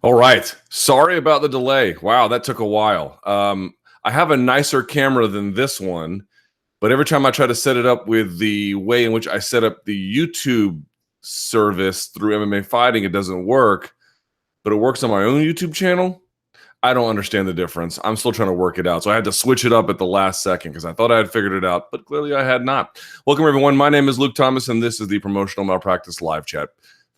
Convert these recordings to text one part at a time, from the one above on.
All right. Sorry about the delay. Wow, that took a while. I have a nicer camera than this one, but every time I try to set it up with the way in which I set up the YouTube service through MMA Fighting, it doesn't work, but it works on my own YouTube channel. I don't understand the difference. I'm still trying to work it out. So I had to switch it up at the last second because I thought I had figured it out, but clearly I had not. Welcome, everyone. My name is Luke Thomas, and this is the Promotional Malpractice Live Chat.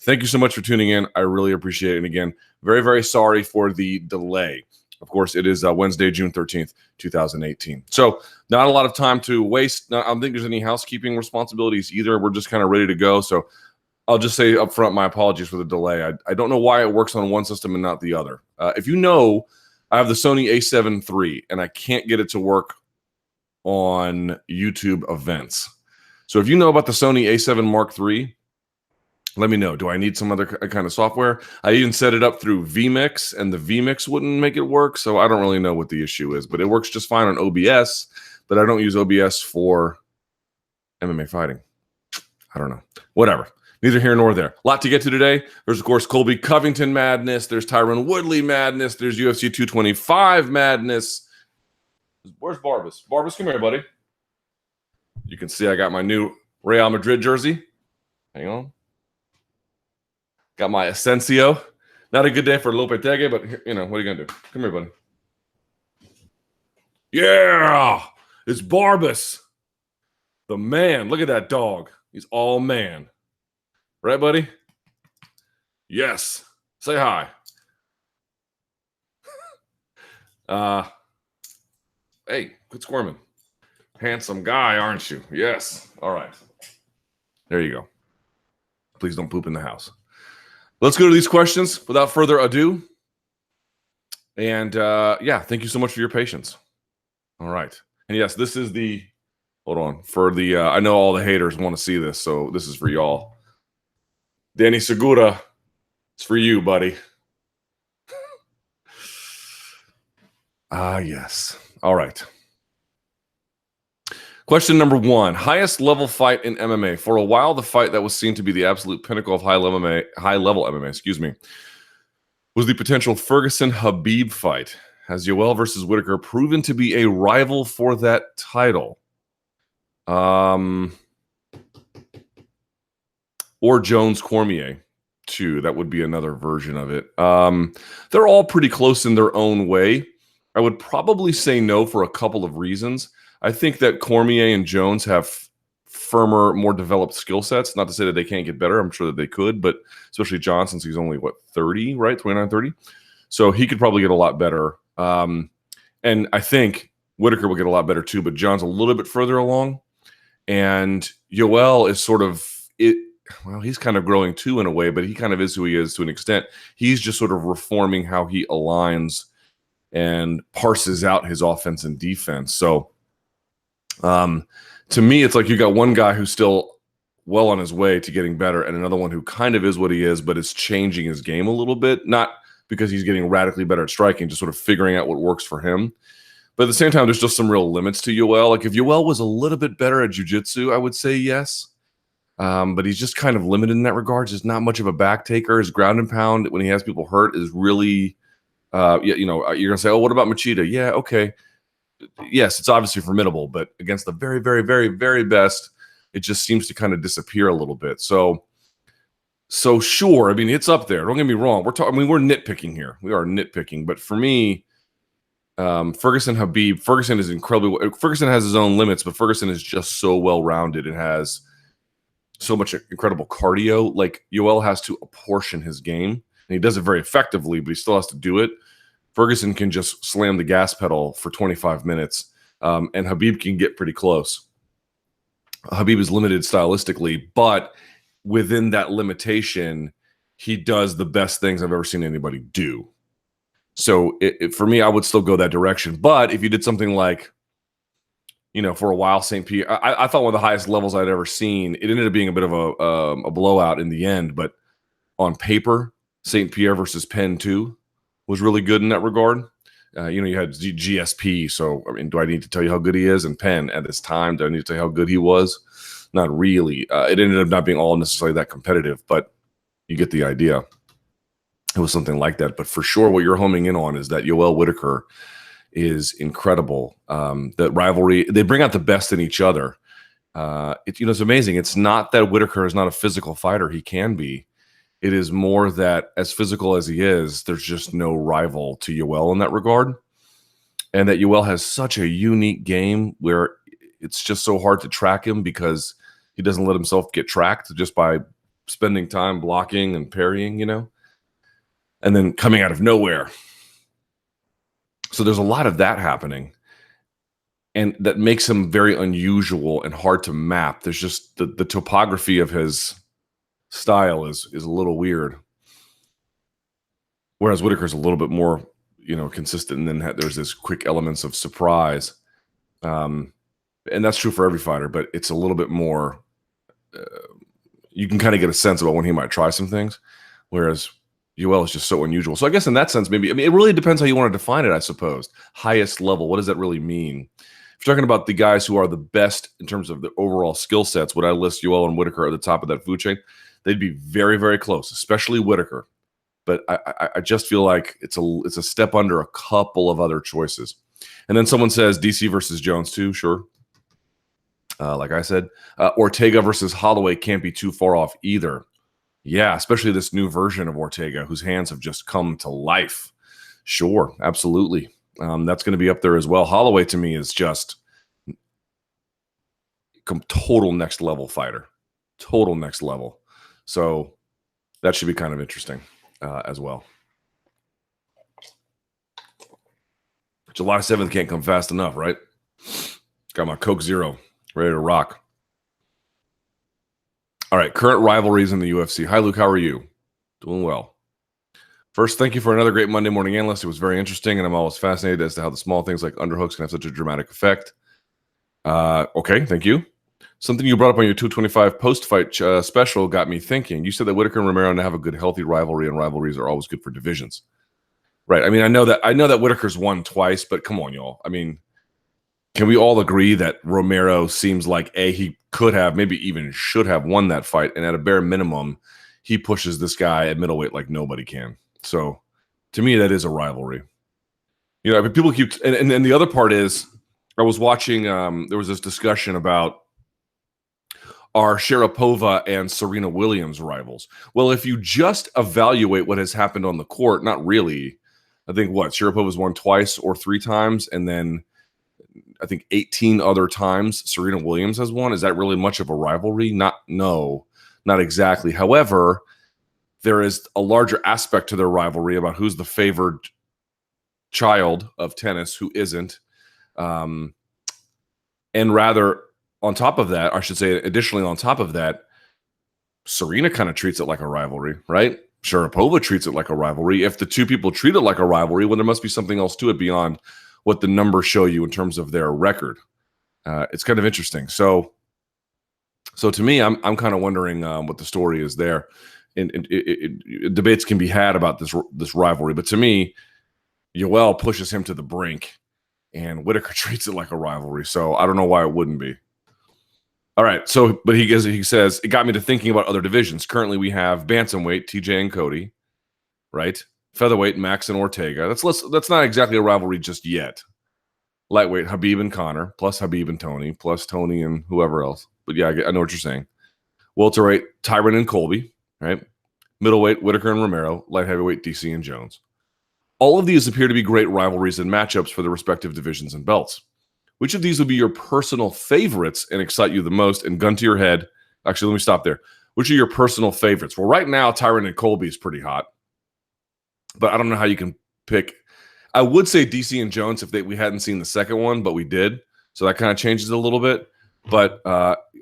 Thank you so much for tuning in. I really appreciate it. And again, very, very sorry for the delay. Of course, it is Wednesday, June 13th, 2018. So not a lot of time to waste. I don't think there's any housekeeping responsibilities either. We're just kind of ready to go. So I'll just say up front, my apologies for the delay. I don't know why it works on one system and not the other. If you know, I have the Sony a7 III, and I can't get it to work on YouTube events. So if you know about the Sony a7 Mark III, let me know. Do I need some other kind of software? I even set it up through vMix, and the vMix wouldn't make it work, so I don't really know what the issue is. But it works just fine on OBS, but I don't use OBS for MMA fighting. I don't know. Whatever. Neither here nor there. A lot to get to today. There's, of course, Colby Covington madness. There's Tyron Woodley madness. There's UFC 225 madness. Where's Barbas? Barbas, come here, buddy. You can see I got my new Real Madrid jersey. Hang on. Got my Asensio. Not a good day for Lopetegui, but, you know, what are you going to do? Come here, buddy. Yeah! It's Barbas. The man. Look at that dog. He's all man. Right, buddy? Yes. Say hi. Hey, quit squirming. Handsome guy, aren't you? Yes. All right. There you go. Please don't poop in the house. Let's go to these questions without further ado. And yeah, thank you so much for your patience. All right. And yes, this is the, hold on, for the, I know all the haters want to see this, so this is for y'all. Danny Segura, it's for you, buddy. Yes. All right. Question number one, highest level fight in MMA. For a while, the fight that was seen to be the absolute pinnacle of high level MMA, was the potential Ferguson-Habib fight. Has Yoel versus Whitaker proven to be a rival for that title? Or Jones-Cormier, too. That would be another version of it. They're all pretty close in their own way. I would probably say no for a couple of reasons. I think that Cormier and Jones have firmer, more developed skill sets. Not to say that they can't get better. I'm sure that they could, but especially John, since he's only, 30, right? 29, 30. So he could probably get a lot better. And I think Whitaker will get a lot better too, but John's a little bit further along. And Yoel is sort of it. Well, he's kind of growing too in a way, but he kind of is who he is to an extent. He's just sort of reforming how he aligns and parses out his offense and defense. So to me, it's like you got one guy who's still well on his way to getting better and another one who kind of is what he is, but is changing his game a little bit. Not because he's getting radically better at striking, just sort of figuring out what works for him. But at the same time, there's just some real limits to Yoel. Like if Yoel was a little bit better at jiu-jitsu, I would say yes. But he's just kind of limited in that regard. Just not much of a back taker. His ground and pound when he has people hurt is really, you know, you're going to say, oh, what about Machida? Yeah, okay. Yes, it's obviously formidable, but against the very, very, very, very best, it just seems to kind of disappear a little bit. So sure, I mean, it's up there. Don't get me wrong. We're nitpicking here. We are nitpicking. But for me, Ferguson-Habib, Ferguson is incredibly, Ferguson has his own limits, but Ferguson is just so well-rounded and has so much incredible cardio. Like Yoel has to apportion his game, and he does it very effectively, but he still has to do it. Ferguson can just slam the gas pedal for 25 minutes, and Habib can get pretty close. Habib is limited stylistically, but within that limitation, he does the best things I've ever seen anybody do. So for me, I would still go that direction. But if you did something like, you know, for a while, St. Pierre, I thought one of the highest levels I'd ever seen. It ended up being a bit of a blowout in the end, but on paper, St. Pierre versus Penn 2 was really good in that regard. You know, you had GSP, so I mean, do I need to tell you how good he is? And Penn at this time, do I need to tell you how good he was? Not really. It ended up not being all necessarily that competitive, but you get the idea. it was something like that. But for sure, what you're homing in on is that Yoel Whitaker is incredible. That rivalry, they bring out the best in each other. It's amazing. It's not that Whitaker is not a physical fighter. He can be. It is more that as physical as he is, there's just no rival to Yoel in that regard. And that Yoel has such a unique game where it's just so hard to track him because he doesn't let himself get tracked just by spending time blocking and parrying, and then coming out of nowhere. So there's a lot of that happening. And that makes him very unusual and hard to map. There's just the topography of his style is a little weird. Whereas Whitaker's a little bit more, consistent, and then there's this quick elements of surprise. And that's true for every fighter, but it's a little bit more, you can kind of get a sense about when he might try some things, whereas Yoel is just so unusual. So I guess in that sense, maybe, it really depends how you want to define it, I suppose. Highest level, what does that really mean? If you're talking about the guys who are the best in terms of the overall skill sets, would I list Yoel and Whitaker at the top of that food chain? They'd be very, very close, especially Whitaker. But I just feel like it's a step under a couple of other choices. And then someone says DC versus Jones too, sure. Like I said, Ortega versus Holloway can't be too far off either. Yeah, especially this new version of Ortega, whose hands have just come to life. Sure, absolutely. That's going to be up there as well. Holloway, to me, is just total next level fighter. Total next level. So that should be kind of interesting as well. July 7th can't come fast enough, right? Got my Coke Zero ready to rock. All right, current rivalries in the UFC. Hi, Luke. How are you? Doing well. First, thank you for another great Monday morning analyst. It was very interesting, and I'm always fascinated as to how the small things like underhooks can have such a dramatic effect. Okay, thank you. Something you brought up on your 225 post-fight special got me thinking. You said that Whitaker and Romero now have a good, healthy rivalry, and rivalries are always good for divisions. Right. I mean, I know that Whitaker's won twice, but come on, y'all. I mean, can we all agree that Romero seems like he could have, maybe even should have won that fight, and at a bare minimum, he pushes this guy at middleweight like nobody can. So, to me, that is a rivalry. But people keep, and the other part is, I was watching. There was this discussion about, are Sharapova and Serena Williams rivals? Well, if you just evaluate what has happened on the court, not really. I think Sharapova's won twice or three times, and then I think 18 other times Serena Williams has won. Is that really much of a rivalry? No, not exactly. However, there is a larger aspect to their rivalry about who's the favored child of tennis, who isn't. And rather, on top of that, I should say, additionally on top of that, Serena kind of treats it like a rivalry, right? Sharapova treats it like a rivalry. If the two people treat it like a rivalry, well, there must be something else to it beyond what the numbers show you in terms of their record. It's kind of interesting. So to me, I'm kind of wondering what the story is there. And debates can be had about this rivalry, but to me, Yoel pushes him to the brink, and Whitaker treats it like a rivalry. So I don't know why it wouldn't be. All right. So, but he says, it got me to thinking about other divisions. Currently, we have bantamweight, TJ and Cody, right? Featherweight, Max and Ortega. That's not exactly a rivalry just yet. Lightweight, Khabib and Conor, plus Khabib and Tony, plus Tony and whoever else. But yeah, I know what you're saying. Welterweight, Tyron and Colby, right? Middleweight, Whitaker and Romero. Light heavyweight, DC and Jones. All of these appear to be great rivalries and matchups for the respective divisions and belts. Which of these would be your personal favorites and excite you the most? And gun to your head. Actually, let me stop there. Which are your personal favorites? Well, right now, Tyron and Colby is pretty hot. But I don't know how you can pick. I would say DC and Jones if we hadn't seen the second one, but we did. So that kind of changes it a little bit. But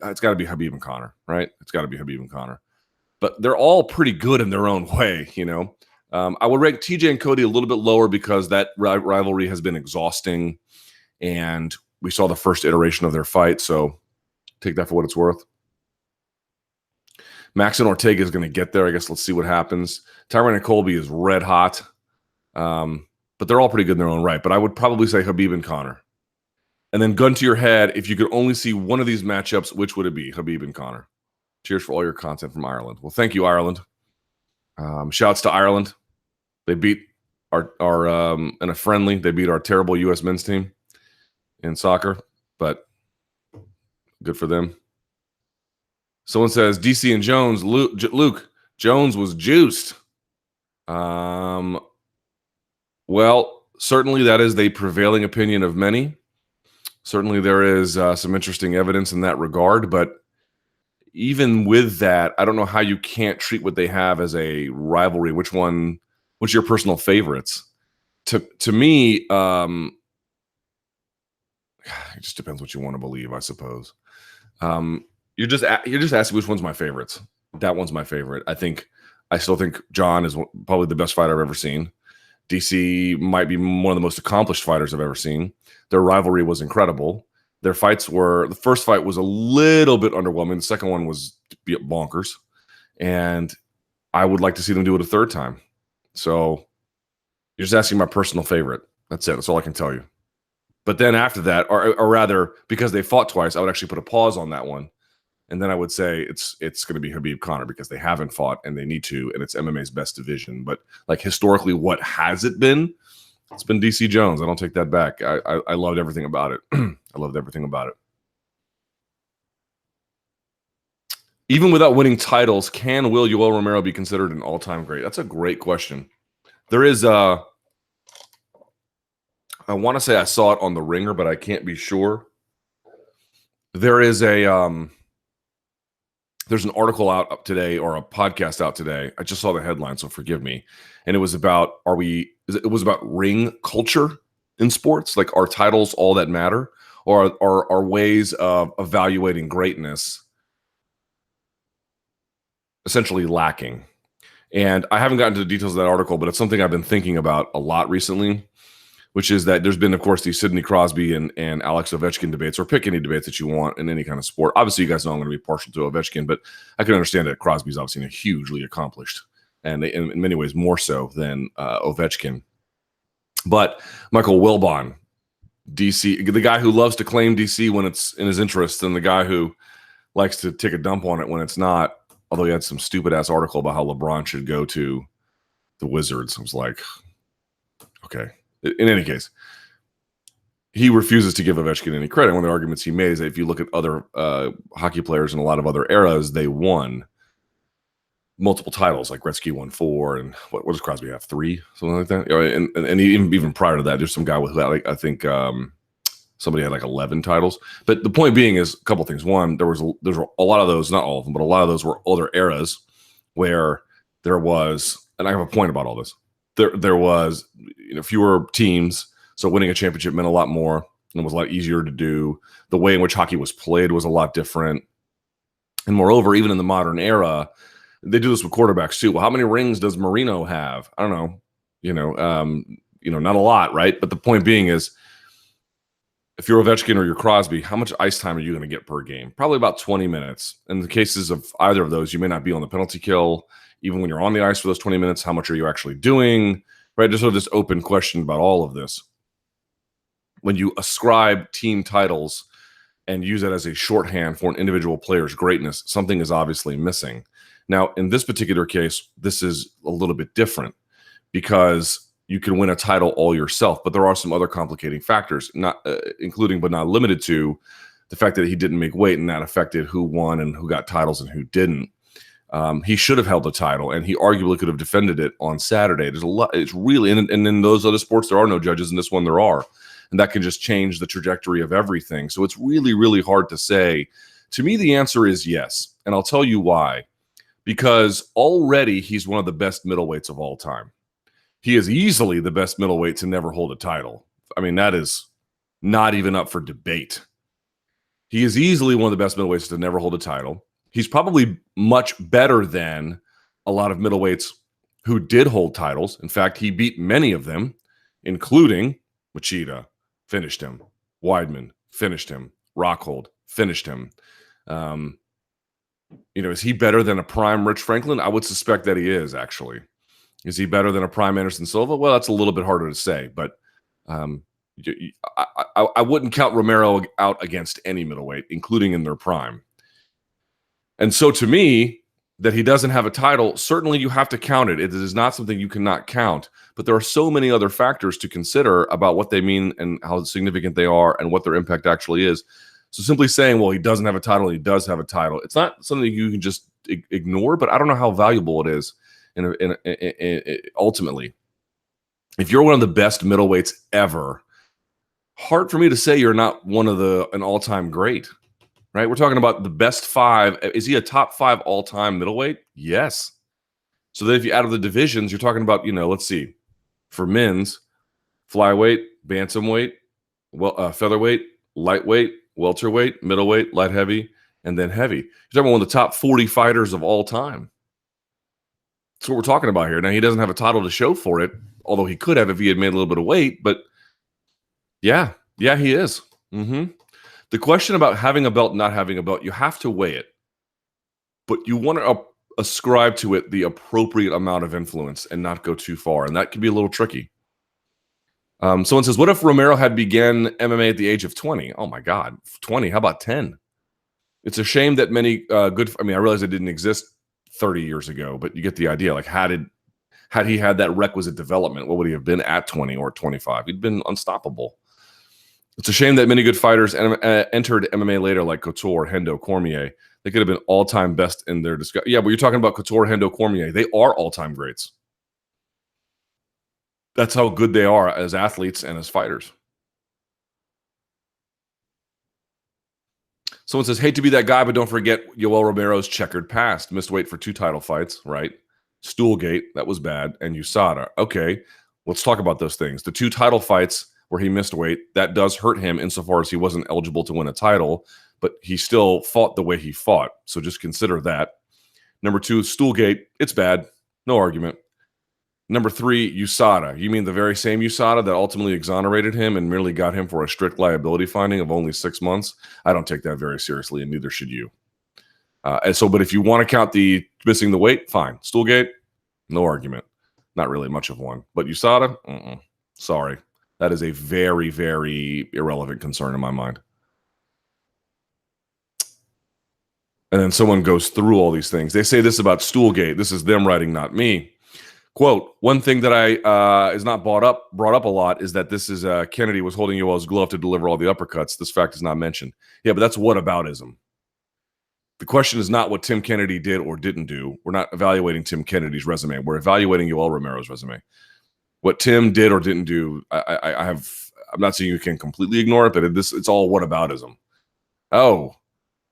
it's got to be Khabib and Conor, right? It's got to be Khabib and Conor. But they're all pretty good in their own way, I would rank TJ and Cody a little bit lower because that rivalry has been exhausting. And we saw the first iteration of their fight, so take that for what it's worth. Max and Ortega is going to get there. I guess let's see what happens. Tyron and Colby is red hot, but they're all pretty good in their own right. But I would probably say Khabib and Conor. And then gun to your head, if you could only see one of these matchups, which would it be? Khabib and Conor. Cheers for all your content from Ireland. Well, thank you, Ireland. Shouts to Ireland. They beat our in a friendly. They beat our terrible U.S. men's team in soccer, but good for them. Someone says DC and Jones. Luke Jones was juiced. Well, certainly that is the prevailing opinion of many. Certainly there is some interesting evidence in that regard, but even with that, I don't know how you can't treat what they have as a rivalry. What's your personal favorites? To me, it just depends what you want to believe, I suppose. You're just asking which one's my favorites. That one's my favorite. I still think John is probably the best fighter I've ever seen. DC might be one of the most accomplished fighters I've ever seen. Their rivalry was incredible. Their fights the first fight was a little bit underwhelming. The second one was bonkers. And I would like to see them do it a third time. So you're just asking my personal favorite. That's it. That's all I can tell you. But then after that, or rather, because they fought twice, I would actually put a pause on that one. And then I would say it's going to be Khabib Conor because they haven't fought and they need to, and it's MMA's best division. But like historically, what has it been? It's been DC Jones. I don't take that back. I loved everything about it. I loved everything about it. Even without winning titles, will Yoel Romero be considered an all-time great? That's a great question. There is I want to say I saw it on The Ringer, but I can't be sure. There is there's an article out today, or a podcast out today. I just saw the headline, so forgive me. And it was about it was about ring culture in sports. Like, are titles all that matter, or are ways of evaluating greatness essentially lacking? And I haven't gotten to the details of that article, but it's something I've been thinking about a lot recently, which is that there's been, of course, these Sidney Crosby and Alex Ovechkin debates, or pick any debates that you want in any kind of sport. Obviously, you guys know I'm going to be partial to Ovechkin, but I can understand that Crosby's obviously hugely accomplished, and in many ways more so than Ovechkin. But Michael Wilbon, DC, the guy who loves to claim DC when it's in his interest, and the guy who likes to take a dump on it when it's not, although he had some stupid-ass article about how LeBron should go to the Wizards. I was like, okay. In any case, he refuses to give Ovechkin any credit. One of the arguments he made is that if you look at other hockey players in a lot of other eras, they won multiple titles. Like Gretzky won 4, and what does Crosby have? 3, something like that. And even prior to that, there's some guy with, like, I think somebody had like 11 titles. But the point being is a couple things. One, there's a lot of those, not all of them, but a lot of those were other eras where there was, and I have a point about all this. There was fewer teams, so winning a championship meant a lot more, and it was a lot easier to do. The way in which hockey was played was a lot different, and moreover, even in the modern era, they do this with quarterbacks too. Well, how many rings does Marino have? I don't know. Not a lot, right? But the point being is, if you're Ovechkin or you're Crosby, how much ice time are you going to get per game? Probably about 20 minutes. In the cases of either of those, you may not be on the penalty kill. Even when you're on the ice for those 20 minutes, how much are you actually doing? Right? Just sort of this open question about all of this. When you ascribe team titles and use that as a shorthand for an individual player's greatness, something is obviously missing. Now, in this particular case, this is a little bit different because you can win a title all yourself, but there are some other complicating factors, not including but not limited to the fact that he didn't make weight, and that affected who won and who got titles and who didn't. He should have held the title, and he arguably could have defended it on Saturday. There's a lot. It's really, and in those other sports, there are no judges. In this one, there are, and that can just change the trajectory of everything. So it's really, really hard to say. To me, the answer is yes, and I'll tell you why. Because already he's one of the best middleweights of all time. He is easily the best middleweight to never hold a title. I mean, that is not even up for debate. He is easily one of the best middleweights to never hold a title. He's probably much better than a lot of middleweights who did hold titles. In fact, he beat many of them, including Machida, finished him. Weidman, finished him. Rockhold, finished him. Is he better than a prime Rich Franklin? I would suspect that he is, actually. Is he better than a prime Anderson Silva? Well, that's a little bit harder to say, but I wouldn't count Romero out against any middleweight, including in their prime. And so to me, that he doesn't have a title, certainly you have to count it. It is not something you cannot count. But there are so many other factors to consider about what they mean and how significant they are and what their impact actually is. So simply saying, well, he doesn't have a title, he does have a title, it's not something you can just ignore, but I don't know how valuable it is ultimately. If you're one of the best middleweights ever, hard for me to say you're not one of an all-time great. Right? We're talking about the best 5. Is he a top 5 all-time middleweight? Yes. So then if you add up the divisions, you're talking about, let's see. For men's, flyweight, bantamweight, featherweight, lightweight, welterweight, middleweight, light heavy, and then heavy. You're talking about one of the top 40 fighters of all time. That's what we're talking about here. Now, he doesn't have a title to show for it, although he could have if he had made a little bit of weight. But yeah, he is. The question about having a belt, not having a belt, you have to weigh it. But you want to ascribe to it the appropriate amount of influence and not go too far. And that can be a little tricky. Someone says, what if Romero had began MMA at the age of 20? Oh, my God. 20? How about 10? It's a shame that many I realize it didn't exist 30 years ago, but you get the idea. Like, had he had that requisite development, what would he have been at 20 or 25? He'd been unstoppable. It's a shame that many good fighters entered MMA later, like Couture, Hendo, Cormier. They could have been all-time best in their discussion. Yeah, but you're talking about Couture, Hendo, Cormier. They are all-time greats. That's how good they are as athletes and as fighters. Someone says, hate to be that guy, but don't forget Yoel Romero's checkered past. Missed weight for 2 title fights, right? Stoolgate, that was bad. And USADA. Okay, let's talk about those things. The 2 title fights where he missed weight, that does hurt him insofar as he wasn't eligible to win a title, but he still fought the way he fought. So just consider that. Number 2, Stoolgate, it's bad. No argument. Number 3, USADA. You mean the very same USADA that ultimately exonerated him and merely got him for a strict liability finding of only 6 months? I don't take that very seriously, and neither should you. But if you want to count the missing the weight, fine. Stoolgate, no argument. Not really much of one. But USADA, sorry. That is a very, very irrelevant concern in my mind. And then someone goes through all these things. They say this about Stoolgate. This is them writing, not me. Quote, one thing that is not brought up a lot is that this is Kennedy was holding Yoel's glove to deliver all the uppercuts. This fact is not mentioned. Yeah, but that's whataboutism. The question is not what Tim Kennedy did or didn't do. We're not evaluating Tim Kennedy's resume. We're evaluating Yoel Romero's resume. What Tim did or didn't do, I'm not saying you can completely ignore it, but it's all whataboutism. Oh,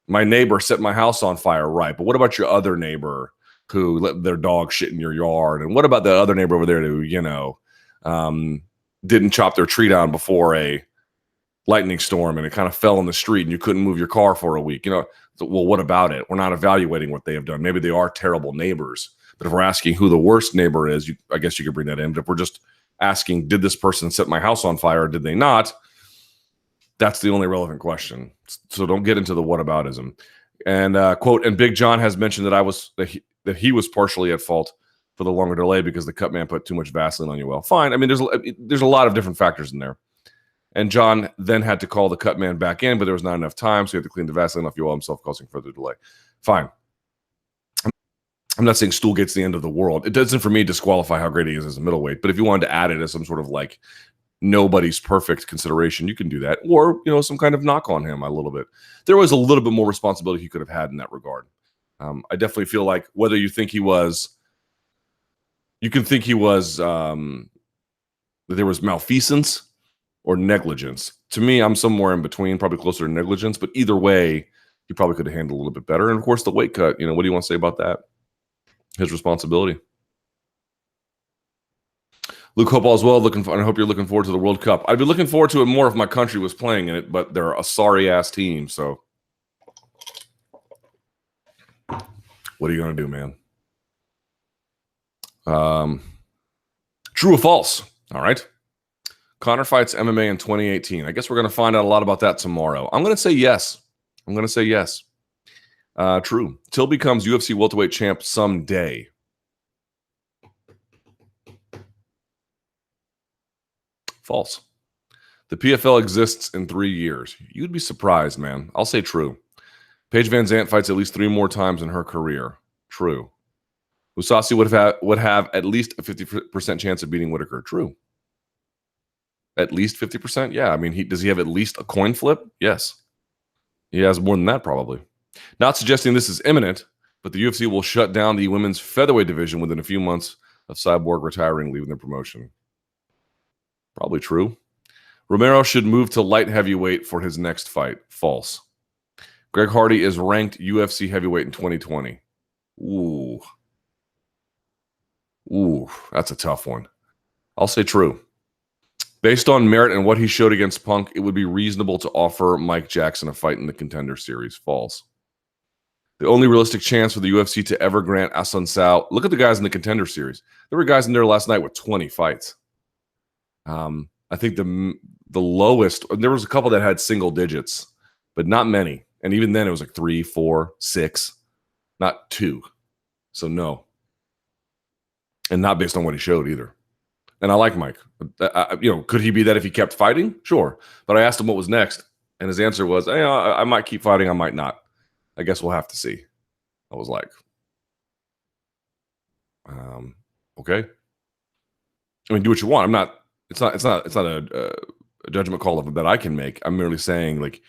my neighbor set my house on fire, right? But what about your other neighbor who let their dog shit in your yard? And what about the other neighbor over there who, didn't chop their tree down before a lightning storm and it kind of fell in the street and you couldn't move your car for a week? Well, what about it? We're not evaluating what they have done. Maybe they are terrible neighbors. But if we're asking who the worst neighbor is, I guess you could bring that in. But if we're just asking, did this person set my house on fire or did they not? That's the only relevant question. So don't get into the whataboutism. And quote, and Big John has mentioned that he was partially at fault for the longer delay because the cut man put too much Vaseline on you. Well, fine. I mean, there's a lot of different factors in there. And John then had to call the cut man back in, but there was not enough time, so he had to clean the Vaseline off Yoel himself, causing further delay. Fine. I'm not saying Stoolgate's the end of the world. It doesn't, for me, disqualify how great he is as a middleweight. But if you wanted to add it as some sort of like nobody's perfect consideration, you can do that. Or, some kind of knock on him a little bit. There was a little bit more responsibility he could have had in that regard. I definitely feel like whether you think he was, you can think he was, that there was malfeasance or negligence. To me, I'm somewhere in between, probably closer to negligence. But either way, he probably could have handled a little bit better. And of course, the weight cut, what do you want to say about that? His responsibility. Luke Hopewell as well. I hope you're looking forward to the World Cup. I'd be looking forward to it more if my country was playing in it, but they're a sorry-ass team, so what are you going to do, man? True or false? All right. Conor fights MMA in 2018. I guess we're going to find out a lot about that tomorrow. I'm going to say yes. True. Till becomes UFC welterweight champ someday. False. The PFL exists in 3 years. You'd be surprised, man. I'll say true. Paige Van Zandt fights at least 3 more times in her career. True. Mousasi would have at least a 50% chance of beating Whitaker. True. At least 50%? Yeah. I mean, does he have at least a coin flip? Yes. He has more than that, probably. Not suggesting this is imminent, but the UFC will shut down the women's featherweight division within a few months of Cyborg retiring, leaving the promotion. Probably true. Romero should move to light heavyweight for his next fight. False. Greg Hardy is ranked UFC heavyweight in 2020. Ooh. Ooh, that's a tough one. I'll say true. Based on merit and what he showed against Punk, it would be reasonable to offer Mike Jackson a fight in the Contender Series. False. The only realistic chance for the UFC to ever grant Assunção. Look at the guys in the Contender Series. There were guys in there last night with 20 fights. I think the lowest, there was a couple that had single digits, but not many. And even then it was like 3, 4, 6, not 2. So no. And not based on what he showed either. And I like Mike. Could he be that if he kept fighting? Sure. But I asked him what was next, and his answer was, hey, I might keep fighting, I might not. I guess we'll have to see. I was like, okay. I mean, do what you want. I'm not. It's not a judgment call that I can make. I'm merely saying, like,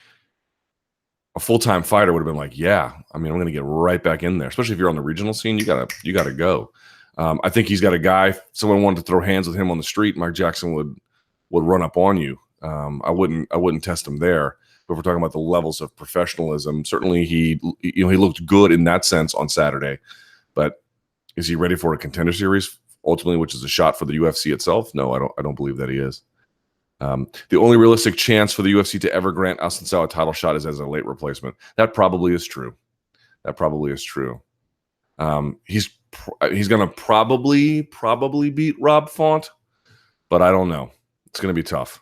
a full-time fighter would have been like, yeah. I mean, I'm going to get right back in there, especially if you're on the regional scene. You gotta go. I think he's got a guy. Someone wanted to throw hands with him on the street. Mike Jackson would run up on you. I wouldn't test him there. But if we're talking about the levels of professionalism, certainly he looked good in that sense on Saturday. But is he ready for a Contender Series ultimately, which is a shot for the UFC itself? No, I don't believe that he is. The only realistic chance for the UFC to ever grant Assunção a title shot is as a late replacement. That probably is true. He's going to probably beat Rob Font, but I don't know. It's going to be tough.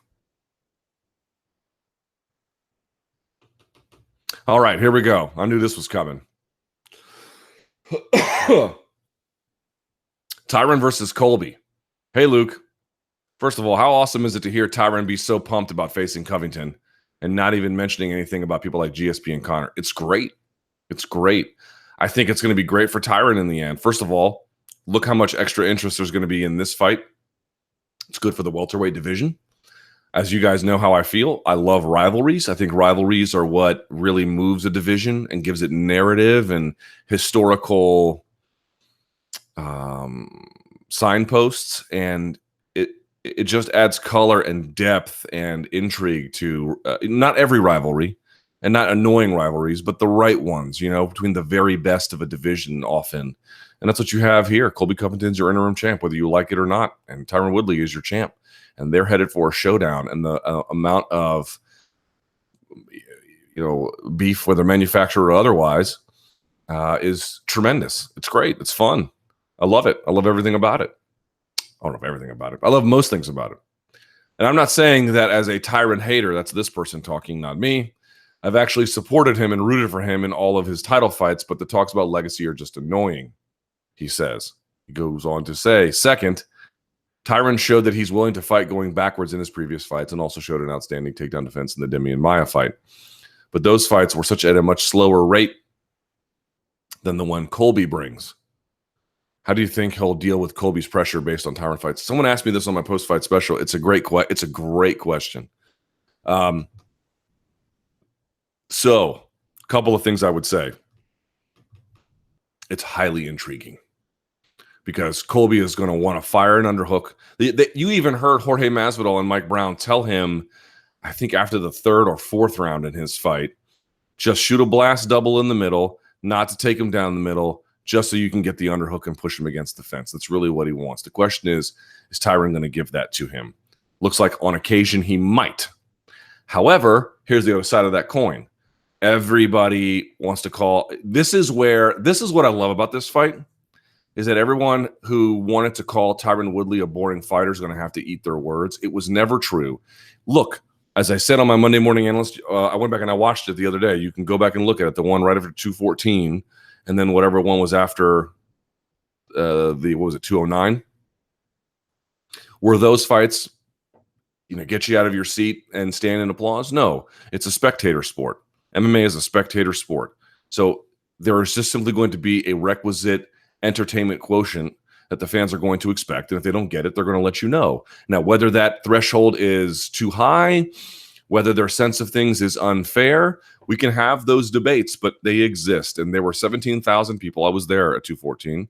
All right, here we go. I knew this was coming. Tyron versus Colby. Hey, Luke. First of all, how awesome is it to hear Tyron be so pumped about facing Covington and not even mentioning anything about people like GSP and Connor? It's great. It's great. I think it's going to be great for Tyron in the end. First of all, look how much extra interest there's going to be in this fight. It's good for the welterweight division. As you guys know how I feel, I love rivalries. I think rivalries are what really moves a division and gives it narrative and historical signposts, and it just adds color and depth and intrigue to not every rivalry and not annoying rivalries, but the right ones, between the very best of a division often. And that's what you have here. Colby Covington's your interim champ, whether you like it or not. And Tyron Woodley is your champ. And they're headed for a showdown. And the amount of, beef, whether manufacturer or otherwise, is tremendous. It's great. It's fun. I love it. I love everything about it. I don't know everything about it. I love most things about it. And I'm not saying that as a Tyron hater. That's this person talking, not me. I've actually supported him and rooted for him in all of his title fights, but the talks about legacy are just annoying, he says. He goes on to say, second, Tyron showed that he's willing to fight going backwards in his previous fights and also showed an outstanding takedown defense in the Demi and Maia fight. But those fights were at a much slower rate than the one Colby brings. How do you think he'll deal with Colby's pressure based on Tyron fights? Someone asked me this on my post-fight special. It's a great question. So, a couple of things I would say. It's highly intriguing because Colby is going to want to fire an underhook. You even heard Jorge Masvidal and Mike Brown tell him, I think after the third or fourth round in his fight, just shoot a blast double in the middle, not to take him down the middle, just so you can get the underhook and push him against the fence. That's really what he wants. The question is Tyron going to give that to him? Looks like on occasion he might. However, here's the other side of that coin. Everybody wants to call. This is what I love about this fight, is that everyone who wanted to call Tyron Woodley a boring fighter is going to have to eat their words. It was never true. Look, as I said on my Monday Morning Analyst, I went back and I watched it the other day. You can go back and look at it. The one right after 214, and then whatever one was after what was it, 209? Were those fights, get you out of your seat and stand in applause? No, it's a spectator sport. MMA is a spectator sport. So there is just simply going to be a requisite entertainment quotient that the fans are going to expect. And if they don't get it, they're going to let you know. Now, whether that threshold is too high, whether their sense of things is unfair, we can have those debates, but they exist. And there were 17,000 people. I was there at 214.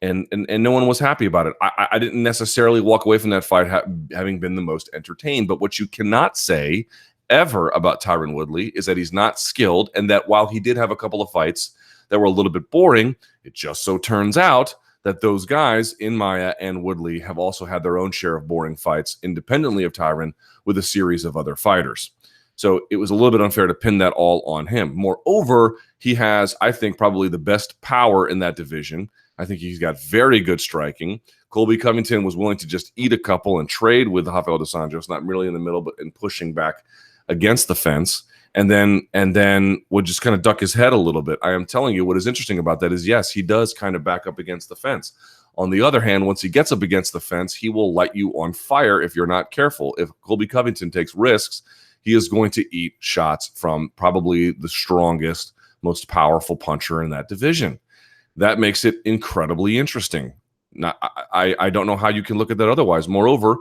And no one was happy about it. I didn't necessarily walk away from that fight having been the most entertained. But what you cannot say ever about Tyron Woodley is that he's not skilled, and that while he did have a couple of fights that were a little bit boring, it just so turns out that those guys in Maia and Woodley have also had their own share of boring fights independently of Tyron with a series of other fighters. So it was a little bit unfair to pin that all on him. Moreover, he has, I think, probably the best power in that division. I think he's got very good striking. Colby Covington was willing to just eat a couple and trade with Rafael dos Anjos, not really in the middle, but in pushing back against the fence, and then would just kind of duck his head a little bit. I am telling you, what is interesting about that is, yes, he does kind of back up against the fence. On the other hand, once he gets up against the fence, he will light you on fire if you're not careful. If Colby Covington takes risks, he is going to eat shots from probably the strongest, most powerful puncher in that division. That makes it incredibly interesting. Now, I don't know how you can look at that otherwise. Moreover,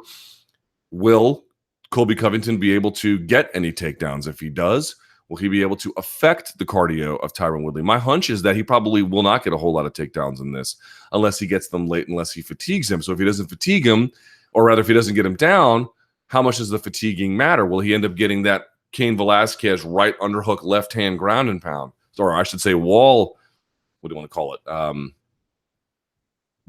will Colby Covington be able to get any takedowns? If he does, will he be able to affect the cardio of Tyron Woodley? My hunch is that he probably will not get a whole lot of takedowns in this unless he gets them late, unless he fatigues him. So if he doesn't fatigue him, or rather if he doesn't get him down, how much does the fatiguing matter? Will he end up getting that Cain Velasquez right underhook left hand ground and pound? Or I should say wall, what do you want to call it?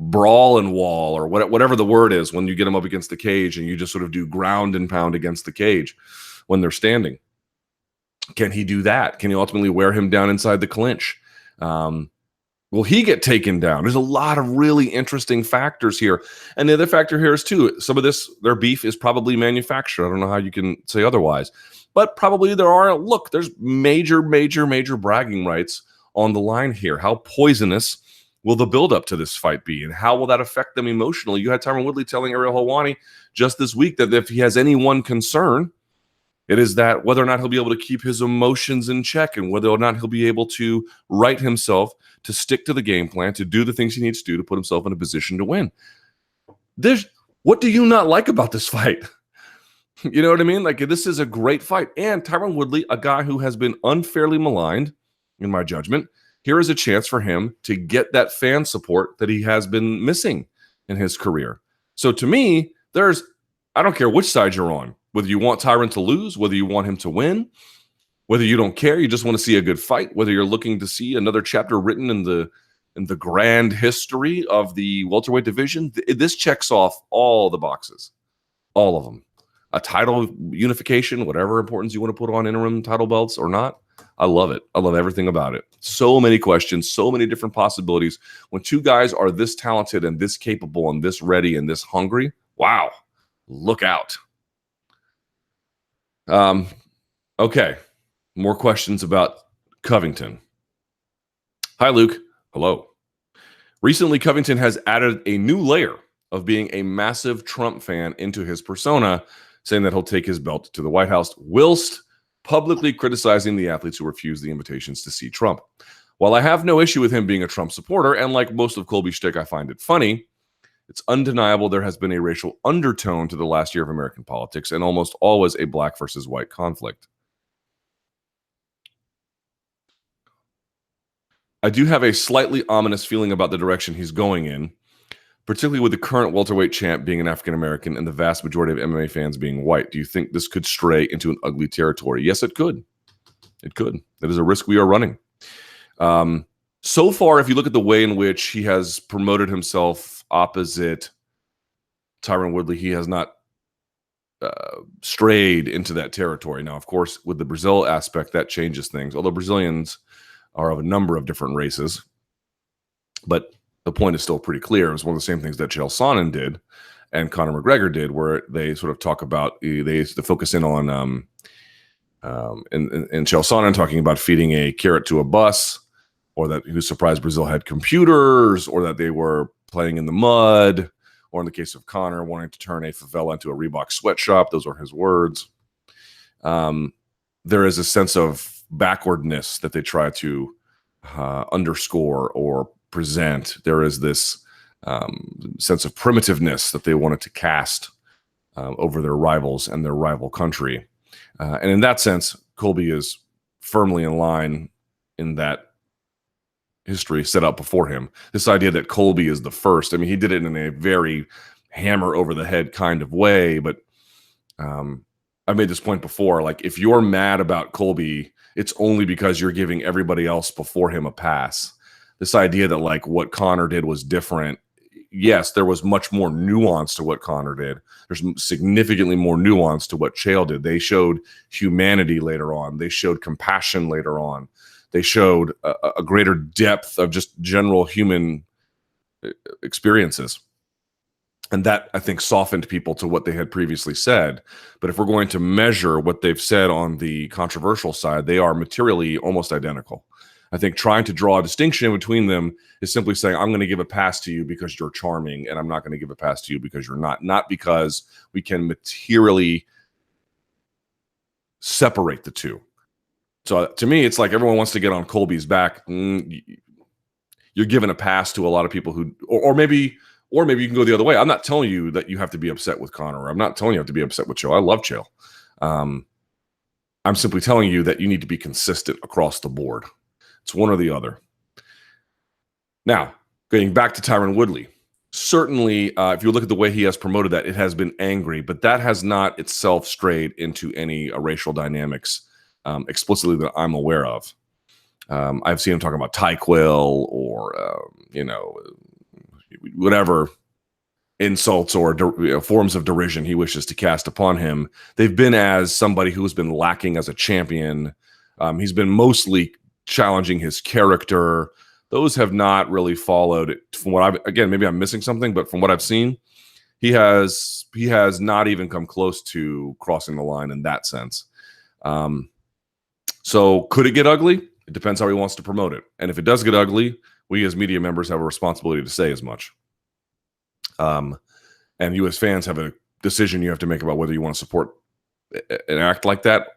Brawl and wall, or whatever the word is, when you get them up against the cage and you just sort of do ground and pound against the cage when they're standing. Can he do that? Can he ultimately wear him down inside the clinch? Will he get taken down? There's a lot of really interesting factors here. And the other factor here is, too, some of their beef is probably manufactured. I don't know how you can say otherwise. But probably there's major bragging rights on the line here. How poisonous will the buildup to this fight be, and how will that affect them emotionally? You had Tyron Woodley telling Ariel Helwani just this week that if he has any one concern, it is that whether or not he'll be able to keep his emotions in check, and whether or not he'll be able to right himself, to stick to the game plan, to do the things he needs to do to put himself in a position to win. What do you not like about this fight? You know what I mean? Like, this is a great fight. And Tyron Woodley, a guy who has been unfairly maligned, in my judgment, here is a chance for him to get that fan support that he has been missing in his career. So to me, I don't care which side you're on, whether you want Tyron to lose, whether you want him to win, whether you don't care, you just want to see a good fight, whether you're looking to see another chapter written in the grand history of the welterweight division. This checks off all the boxes, all of them. A title unification, whatever importance you want to put on interim title belts or not. I love it. I love everything about it. So many questions, so many different possibilities. When two guys are this talented and this capable and this ready and this hungry, wow, look out. Okay, more questions about Covington. Hi, Luke. Hello. Recently, Covington has added a new layer of being a massive Trump fan into his persona, saying that he'll take his belt to the White House whilst publicly criticizing the athletes who refuse the invitations to see Trump. While I have no issue with him being a Trump supporter, and like most of Colby's shtick, I find it funny, it's undeniable there has been a racial undertone to the last year of American politics, and almost always a black versus white conflict. I do have a slightly ominous feeling about the direction he's going in, particularly with the current welterweight champ being an African-American and the vast majority of MMA fans being white. Do you think this could stray into an ugly territory? Yes, it could. It could. That is a risk we are running. So far, if you look at the way in which he has promoted himself opposite Tyron Woodley, he has not strayed into that territory. Now, of course, with the Brazil aspect, that changes things, although Brazilians are of a number of different races. But the point is still pretty clear. It was one of the same things that Chael Sonnen did and Conor McGregor did, where they sort of talk about, they used to focus in on and Chael Sonnen talking about feeding a carrot to a bus, or that he was surprised Brazil had computers, or that they were playing in the mud, or in the case of Conor, wanting to turn a favela into a Reebok sweatshop. Those were his words. There is a sense of backwardness that they try to underscore or present. There is this sense of primitiveness that they wanted to cast over their rivals and their rival country. And in that sense, Colby is firmly in line in that history set out before him. This idea that Colby is the first, I mean, he did it in a very hammer over the head kind of way, but I made this point before, like if you're mad about Colby, it's only because you're giving everybody else before him a pass. This idea that like what Conor did was different. Yes, there was much more nuance to what Conor did. There's significantly more nuance to what Chael did. They showed humanity later on. They showed compassion later on. They showed a greater depth of just general human experiences. And that, I think, softened people to what they had previously said. But if we're going to measure what they've said on the controversial side, they are materially almost identical. I think trying to draw a distinction between them is simply saying, I'm going to give a pass to you because you're charming, and I'm not going to give a pass to you because you're not because we can materially separate the two. So to me, it's like everyone wants to get on Colby's back. You're giving a pass to a lot of people who, or maybe you can go the other way. I'm not telling you that you have to be upset with Conor. I'm not telling you have to be upset with Chael. I love Chael. I'm simply telling you that you need to be consistent across the board. It's one or the other. Now, getting back to Tyron Woodley, certainly, if you look at the way he has promoted that, it has been angry, but that has not itself strayed into any racial dynamics explicitly that I'm aware of. I've seen him talking about Tyquil or, whatever insults or forms of derision he wishes to cast upon him. They've been as somebody who has been lacking as a champion. He's been mostly challenging his character. Those have not really followed it. From what again, maybe I'm missing something, but from what I've seen, he has not even come close to crossing the line in that sense. So could it get ugly? It depends how he wants to promote it. And if it does get ugly, we as media members have a responsibility to say as much. And you as fans have a decision you have to make about whether you want to support an act like that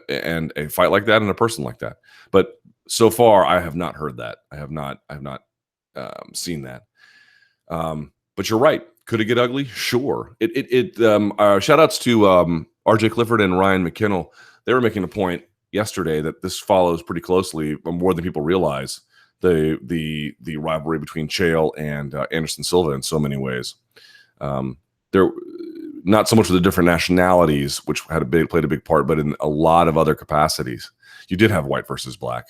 and a fight like that and a person like that. But so far, I have not heard that. I have not seen that. But you're right. Could it get ugly? Sure. Shout outs to RJ Clifford and Ryan McKinnell. They were making a point yesterday that this follows pretty closely, more than people realize, the rivalry between Chael and Anderson Silva in so many ways. They're not so much with the different nationalities, which played a big part, but in a lot of other capacities. You did have white versus black.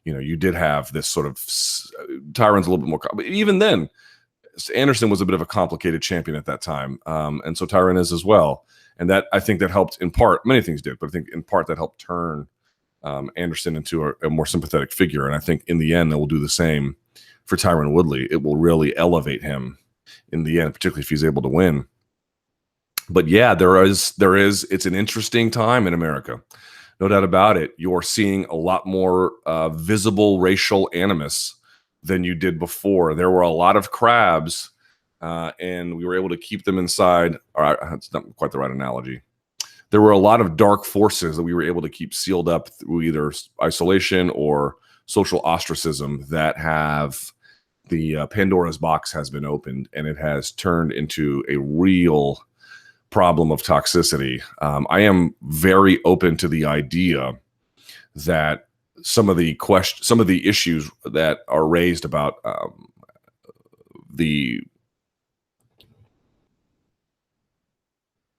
You did have this sort of Tyron's a little bit more, but even then, Anderson was a bit of a complicated champion at that time, and so Tyron is as well. And that, I think, that helped in part. Many things did, but I think in part that helped turn Anderson into a more sympathetic figure. And I think in the end, that will do the same for Tyron Woodley. It will really elevate him in the end, particularly if he's able to win. But yeah, it's an interesting time in America. No doubt about it. You're seeing a lot more visible racial animus than you did before. There were a lot of crabs, and we were able to keep them inside. That's not quite the right analogy. There were a lot of dark forces that we were able to keep sealed up through either isolation or social ostracism that have the Pandora's box has been opened, and it has turned into a real problem of toxicity. I am very open to the idea that some of the issues that are raised about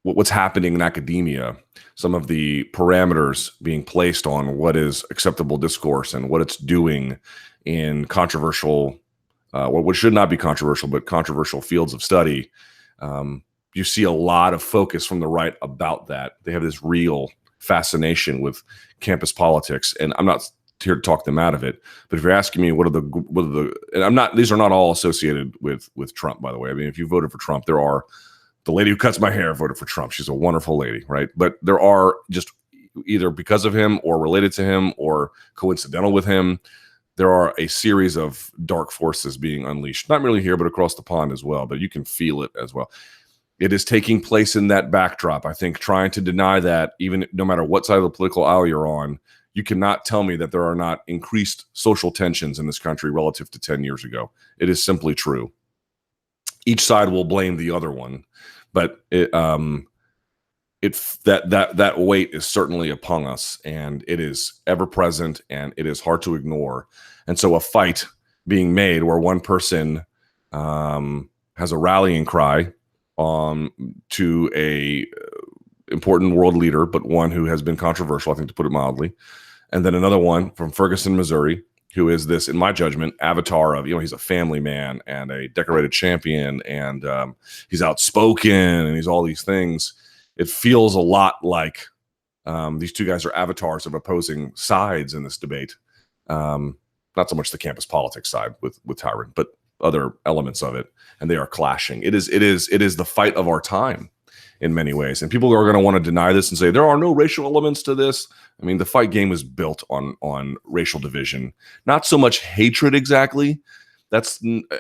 what's happening in academia, some of the parameters being placed on what is acceptable discourse and what it's doing in controversial, what should not be controversial, but controversial fields of study. You see a lot of focus from the right about that. They have this real fascination with campus politics, and I'm not here to talk them out of it. But if you're asking me, and these are not all associated with Trump, by the way. I mean, if you voted for Trump, the lady who cuts my hair voted for Trump. She's a wonderful lady, right? But there are just either because of him or related to him or coincidental with him, there are a series of dark forces being unleashed, not merely here, but across the pond as well. But you can feel it as well. It is taking place in that backdrop. I think trying to deny that, even no matter what side of the political aisle you're on, you cannot tell me that there are not increased social tensions in this country relative to 10 years ago. It is simply true. Each side will blame the other one, but that weight is certainly upon us, and it is ever present, and it is hard to ignore. And so a fight being made where one person has a rallying cry to a important world leader, but one who has been controversial, I think, to put it mildly, and then another one from Ferguson, Missouri, who is this, in my judgment, avatar of, he's a family man and a decorated champion, and he's outspoken, and he's all these things. It feels a lot like these two guys are avatars of opposing sides in this debate. Not so much the campus politics side with Tyron, but other elements of it, and they are clashing. It is the fight of our time in many ways, and people are going to want to deny this and say there are no racial elements to this. I mean, the fight game is built on racial division, not so much hatred exactly.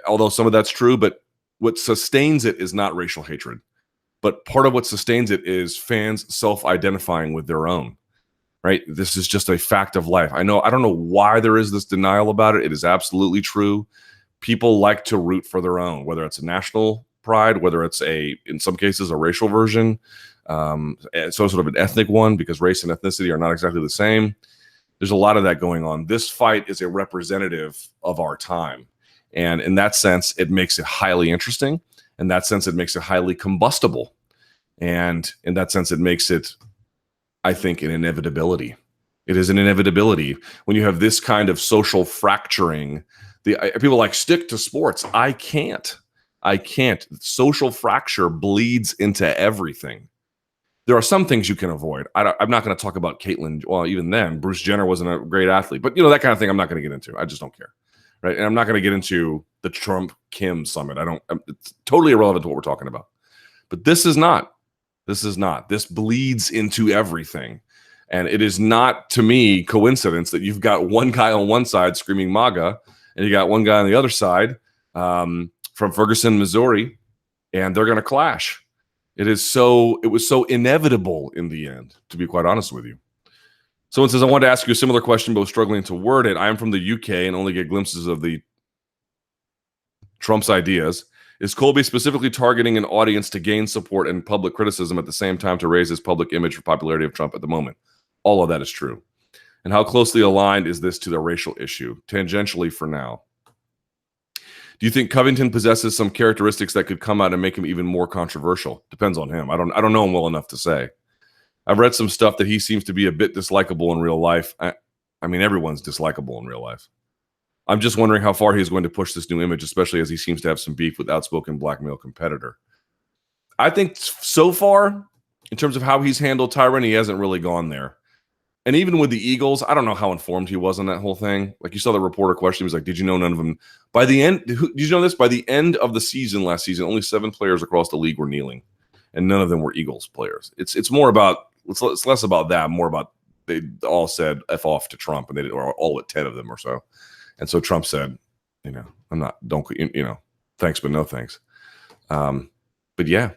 Although some of that's true, but what sustains it is not racial hatred. But part of what sustains it is fans self-identifying with their own, right? This is just a fact of life. I don't know why there is this denial about it. It is absolutely true. People like to root for their own, whether it's a national pride, whether it's in some cases, a racial version, sort of an ethnic one, because race and ethnicity are not exactly the same. There's a lot of that going on. This fight is a representative of our time. And in that sense, it makes it highly interesting. In that sense, it makes it highly combustible. And in that sense, it makes it, I think, an inevitability. It is an inevitability when you have this kind of social fracturing. People like, stick to sports. I can't. Social fracture bleeds into everything. There are some things you can avoid. I'm not going to talk about Caitlyn. Well, even then, Bruce Jenner wasn't a great athlete. But, that kind of thing I'm not going to get into. I just don't care. Right? And I'm not going to get into the Trump-Kim summit. It's totally irrelevant to what we're talking about. But this is not. This bleeds into everything. And it is not, to me, coincidence that you've got one guy on one side screaming MAGA, and you got one guy on the other side from Ferguson, Missouri, and they're going to clash. It was so inevitable in the end, to be quite honest with you. Someone says, I wanted to ask you a similar question, but was struggling to word it. I am from the UK and only get glimpses of the Trump's ideas. Is Colby specifically targeting an audience to gain support and public criticism at the same time to raise his public image for popularity of Trump at the moment? All of that is true. And how closely aligned is this to the racial issue? Tangentially for now. Do you think Covington possesses some characteristics that could come out and make him even more controversial? Depends on him. I don't know him well enough to say. I've read some stuff that he seems to be a bit dislikable in real life. I mean, everyone's dislikable in real life. I'm just wondering how far he's going to push this new image, especially as he seems to have some beef with outspoken black male competitor. I think so far, in terms of how he's handled Tyron, he hasn't really gone there. And even with the Eagles, I don't know how informed he was on that whole thing. Like, you saw the reporter question, he was like, did you know none of them? By the end, did you know this? By the end of the season last season, only 7 players across the league were kneeling, and none of them were Eagles players. It's more about, it's less about that, more about they all said F off to Trump, and they did, or all 10 of them or so. And so Trump said, thanks, but no thanks. But yeah.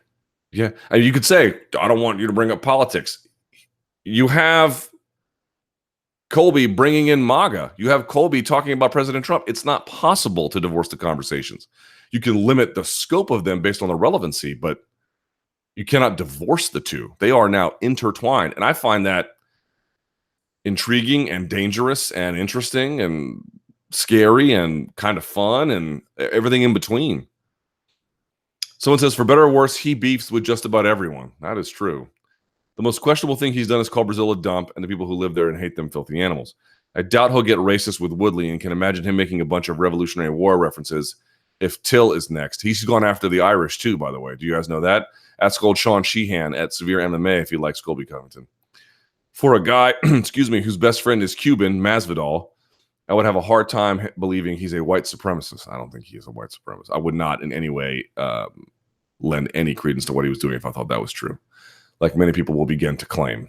And you could say, I don't want you to bring up politics. You have Colby bringing in MAGA. You have Colby talking about President Trump. It's not possible to divorce the conversations. You can limit the scope of them based on the relevancy, but you cannot divorce the two. They are now intertwined. And I find that intriguing and dangerous and interesting and scary and kind of fun and everything in between. Someone says, for better or worse, he beefs with just about everyone. That is true. The most questionable thing he's done is call Brazil a dump and the people who live there and hate them filthy animals. I doubt he'll get racist with Woodley and can imagine him making a bunch of Revolutionary War references if Till is next. He's gone after the Irish too, by the way. Do you guys know that? Ask old Sean Sheehan at Severe MMA if he likes Colby Covington. For a guy, whose best friend is Cuban, Masvidal, I would have a hard time believing he's a white supremacist. I don't think he is a white supremacist. I would not in any way lend any credence to what he was doing if I thought that was true, like many people will begin to claim.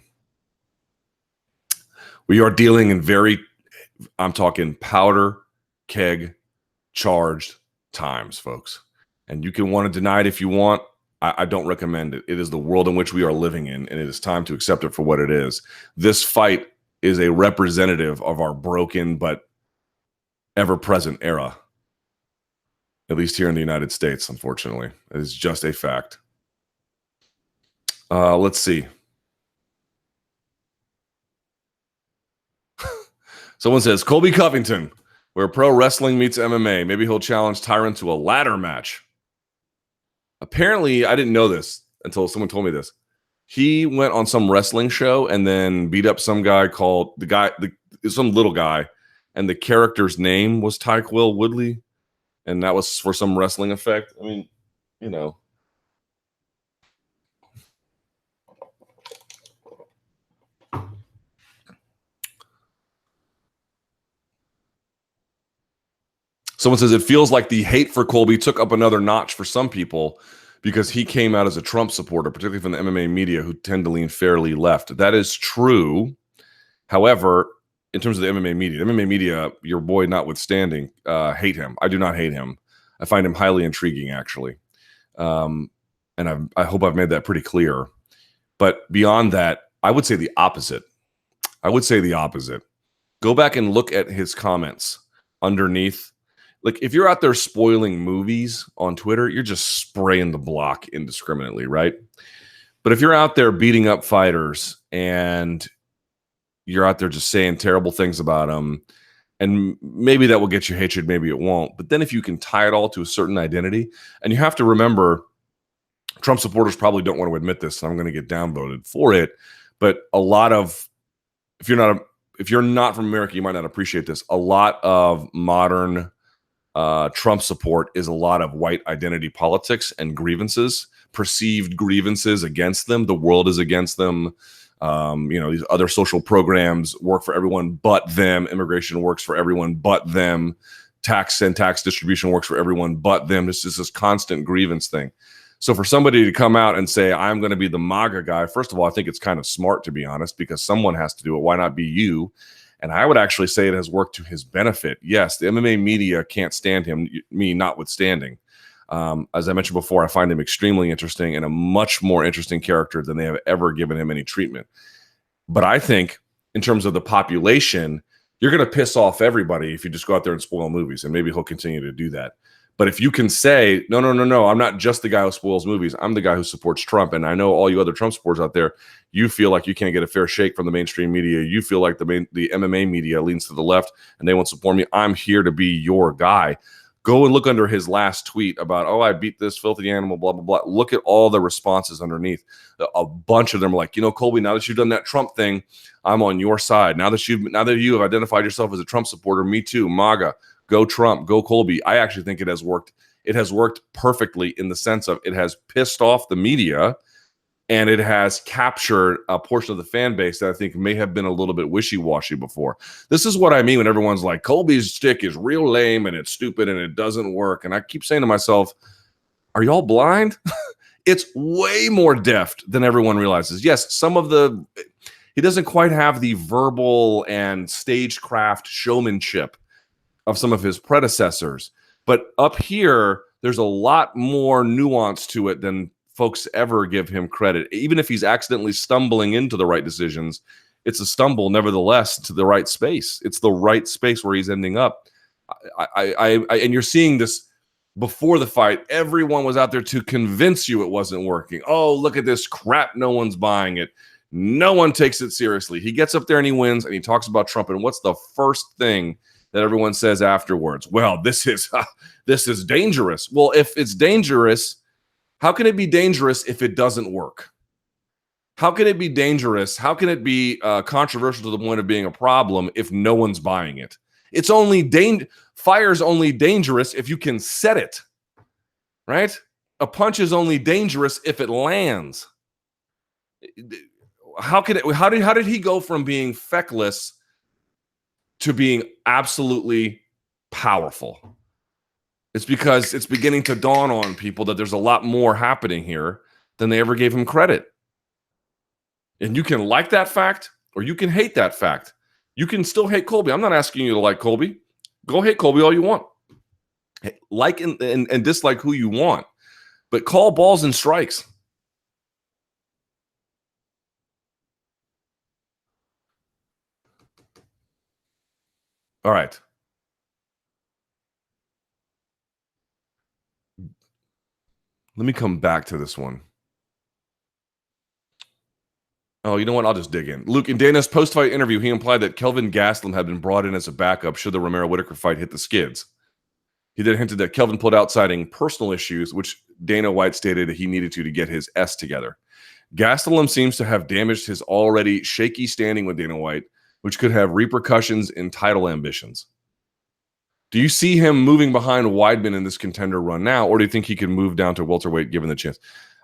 We are dealing in I'm talking powder keg charged times, folks. And you can want to deny it if you want. I don't recommend it. It is the world in which we are living in, and it is time to accept it for what it is. This fight is a representative of our broken but ever-present era, at least here in the United States, unfortunately. It is just a fact. Let's see. Someone says, Colby Covington, where pro wrestling meets MMA. Maybe he'll challenge Tyron to a ladder match. Apparently, I didn't know this until someone told me this. He went on some wrestling show and then beat up some guy called some little guy, and the character's name was Tyquil Woodley, and that was for some wrestling effect. I mean, you know. Someone says it feels like the hate for Colby took up another notch for some people because he came out as a Trump supporter, particularly from the MMA media, who tend to lean fairly left. That is true. However, in terms of the MMA media, your boy notwithstanding, hate him. I do not hate him. I find him highly intriguing, actually. And I hope I've made that pretty clear. But beyond that, I would say the opposite. Go back and look at his comments underneath. Like, if you're out there spoiling movies on Twitter, you're just spraying the block indiscriminately, right? But if you're out there beating up fighters and you're out there just saying terrible things about them, and maybe that will get you hatred, maybe it won't. But then if you can tie it all to a certain identity, and you have to remember, Trump supporters probably don't want to admit this, and I'm going to get downvoted for it. But a lot of, if you're not from America, you might not appreciate this. A lot of modern Trump support is a lot of white identity politics and grievances, perceived grievances against them. The world is against them. These other social programs work for everyone but them. Immigration works for everyone but them. Tax and tax distribution works for everyone but them. This is this constant grievance thing. So for somebody to come out and say, I'm going to be the MAGA guy, first of all, I think it's kind of smart, to be honest, because someone has to do it. Why not be you? And I would actually say it has worked to his benefit. Yes, the MMA media can't stand him, me notwithstanding. As I mentioned before, I find him extremely interesting and a much more interesting character than they have ever given him any treatment. But I think in terms of the population, you're going to piss off everybody if you just go out there and spoil movies, and maybe he'll continue to do that. But if you can say, no, I'm not just the guy who spoils movies. I'm the guy who supports Trump. And I know all you other Trump supporters out there, you feel like you can't get a fair shake from the mainstream media. You feel like the MMA media leans to the left and they won't support me. I'm here to be your guy. Go and look under his last tweet about, I beat this filthy animal, blah, blah, blah. Look at all the responses underneath. A bunch of them are like, Colby, now that you've done that Trump thing, I'm on your side. Now that you have identified yourself as a Trump supporter, me too, MAGA. Go Trump, go Colby. I actually think it has worked. It has worked perfectly in the sense of it has pissed off the media and it has captured a portion of the fan base that I think may have been a little bit wishy-washy before. This is what I mean when everyone's like, Colby's stick is real lame and it's stupid and it doesn't work. And I keep saying to myself, are y'all blind? It's way more deft than everyone realizes. Yes, he doesn't quite have the verbal and stagecraft showmanship of some of his predecessors. But up here, there's a lot more nuance to it than folks ever give him credit. Even if he's accidentally stumbling into the right decisions, it's a stumble, nevertheless, to the right space. It's the right space where he's ending up. And you're seeing this before the fight. Everyone was out there to convince you it wasn't working. Oh, look at this crap. No one's buying it. No one takes it seriously. He gets up there and he wins, and he talks about Trump. And what's the first thing that everyone says afterwards? Well, this is dangerous. Well, if it's dangerous, how can it be dangerous if it doesn't work? How can it be dangerous? How can it be controversial to the point of being a problem if no one's buying it? It's only fire's only dangerous if you can set it, right? A punch is only dangerous if it lands. How did he go from being feckless to being absolutely powerful? It's because it's beginning to dawn on people that there's a lot more happening here than they ever gave him credit. And you can like that fact or you can hate that fact. You can still hate Colby. I'm not asking you to like Colby. Go hate Colby all you want. Like and dislike who you want. But call balls and strikes. All right. Let me come back to this one. Oh, you know what? I'll just dig in. Luke, in Dana's post-fight interview, he implied that Kelvin Gastelum had been brought in as a backup should the Romero-Whittaker fight hit the skids. He then hinted that Kelvin pulled out citing personal issues, which Dana White stated that he needed to get his S together. Gastelum seems to have damaged his already shaky standing with Dana White, which could have repercussions in title ambitions. Do you see him moving behind Weidman in this Contender run now, or do you think he can move down to welterweight given the chance?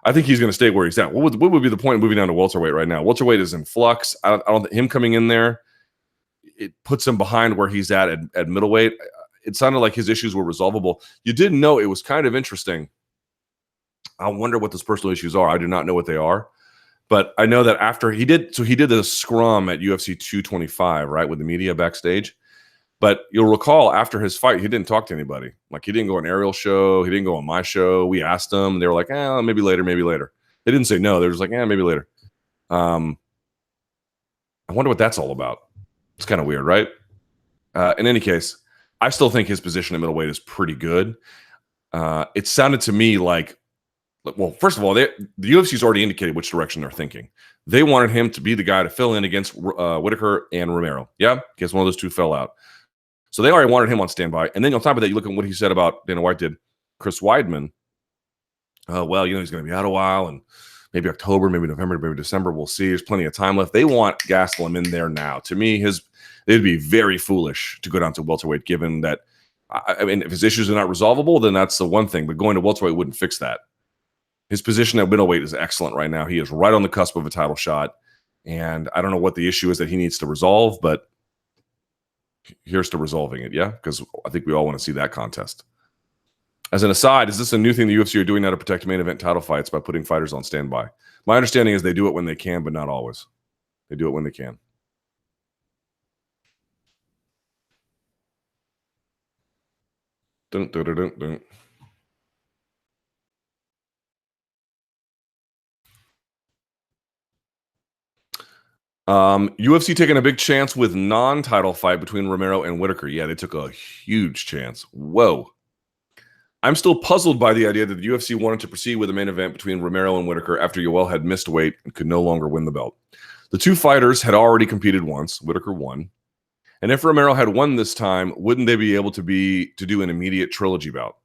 I think he's going to stay where he's at. What would be the point of moving down to welterweight right now? Welterweight is in flux. I don't think him coming in there, it puts him behind where he's at middleweight. It sounded like his issues were resolvable. You did know it was kind of interesting. I wonder what those personal issues are. I do not know what they are. But I know that after he did the scrum at UFC 225, right, with the media backstage. But you'll recall after his fight, he didn't talk to anybody. Like, he didn't go on Ariel's show. He didn't go on my show. We asked him. And they were like, maybe later, maybe later. They didn't say no. They were just like, maybe later. I wonder what that's all about. It's kind of weird, right? In any case, I still think his position at middleweight is pretty good. It sounded to me like, well, first of all, the UFC's already indicated which direction they're thinking. They wanted him to be the guy to fill in against Whittaker and Romero. Yeah, in case one of those two fell out. So they already wanted him on standby. And then on top of that, you look at what he said about Dana White did. Chris Weidman, well, he's going to be out a while, and maybe October, maybe November, maybe December. We'll see. There's plenty of time left. They want Gastelum in there now. To me, they'd be very foolish to go down to welterweight, given that, I mean, if his issues are not resolvable, then that's the one thing. But going to welterweight wouldn't fix that. His position at middleweight is excellent right now. He is right on the cusp of a title shot. And I don't know what the issue is that he needs to resolve, but here's to resolving it, yeah? Because I think we all want to see that contest. As an aside, is this a new thing the UFC are doing now to protect main event title fights by putting fighters on standby? My understanding is they do it when they can, but not always. They do it when they can. Dun, dun, dun, dun, dun. UFC taking a big chance with non-title fight between Romero and Whittaker. Yeah, they took a huge chance. Whoa. I'm still puzzled by the idea that the UFC wanted to proceed with a main event between Romero and Whittaker after Yoel had missed weight and could no longer win the belt. The two fighters had already competed once. Whittaker won. And if Romero had won this time, wouldn't they be able to do an immediate trilogy bout?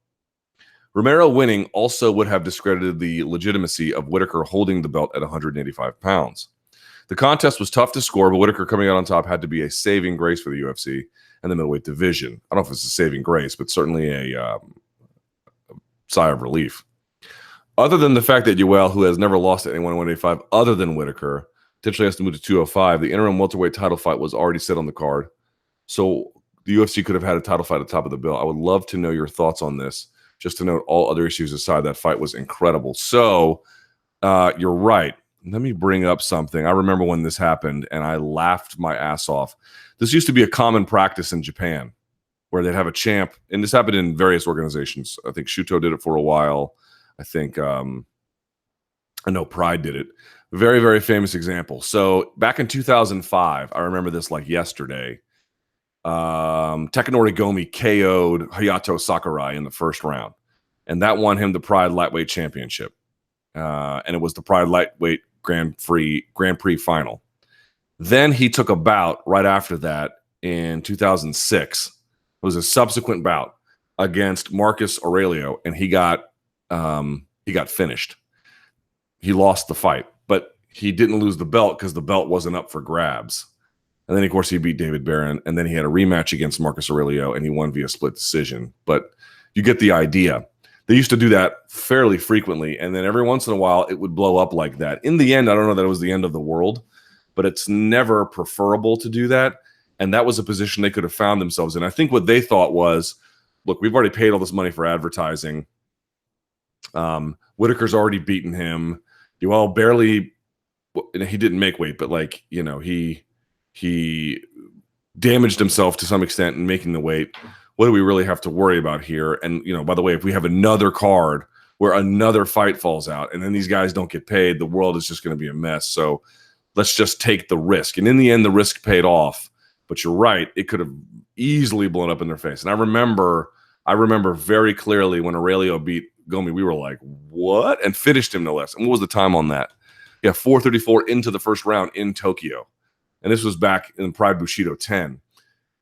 Romero winning also would have discredited the legitimacy of Whittaker holding the belt at 185 pounds. The contest was tough to score, but Whittaker coming out on top had to be a saving grace for the UFC and the middleweight division. I don't know if it's a saving grace, but certainly a sigh of relief. Other than the fact that Yoel, who has never lost to anyone at 185 other than Whittaker, potentially has to move to 205, the interim welterweight title fight was already set on the card. So the UFC could have had a title fight at the top of the bill. I would love to know your thoughts on this. Just to note, all other issues aside, that fight was incredible. So you're right. Let me bring up something. I remember when this happened, and I laughed my ass off. This used to be a common practice in Japan, where they'd have a champ, and this happened in various organizations. I think Shuto did it for a while. I think I know Pride did it. Very, very famous example. So back in 2005, I remember this like yesterday. Takanori Gomi KO'd Hayato Sakurai in the first round, and that won him the Pride Lightweight Championship. And it was the Pride Lightweight Grand Prix final. Then he took a bout right after that in 2006. It was a subsequent bout against Marcus Aurelio, and he got finished. He lost the fight, but he didn't lose the belt because the belt wasn't up for grabs. And then, of course, he beat David Barron, and then he had a rematch against Marcus Aurelio, and he won via split decision. But you get the idea. They used to do that fairly frequently, and then every once in a while, it would blow up like that. In the end, I don't know that it was the end of the world, but it's never preferable to do that, and that was a position they could have found themselves in. I think what they thought was, look, we've already paid all this money for advertising. Whittaker's already beaten him. Yoel barely – he didn't make weight, but, like, you know, he damaged himself to some extent in making the weight. What do we really have to worry about here? And, you know, by the way, if we have another card where another fight falls out and then these guys don't get paid, the world is just going to be a mess. So let's just take the risk. And in the end, the risk paid off. But you're right. It could have easily blown up in their face. And I remember very clearly when Aurelio beat Gomi, we were like, what? And finished him no less. And what was the time on that? Yeah, 4:34 into the first round in Tokyo. And this was back in Pride Bushido 10.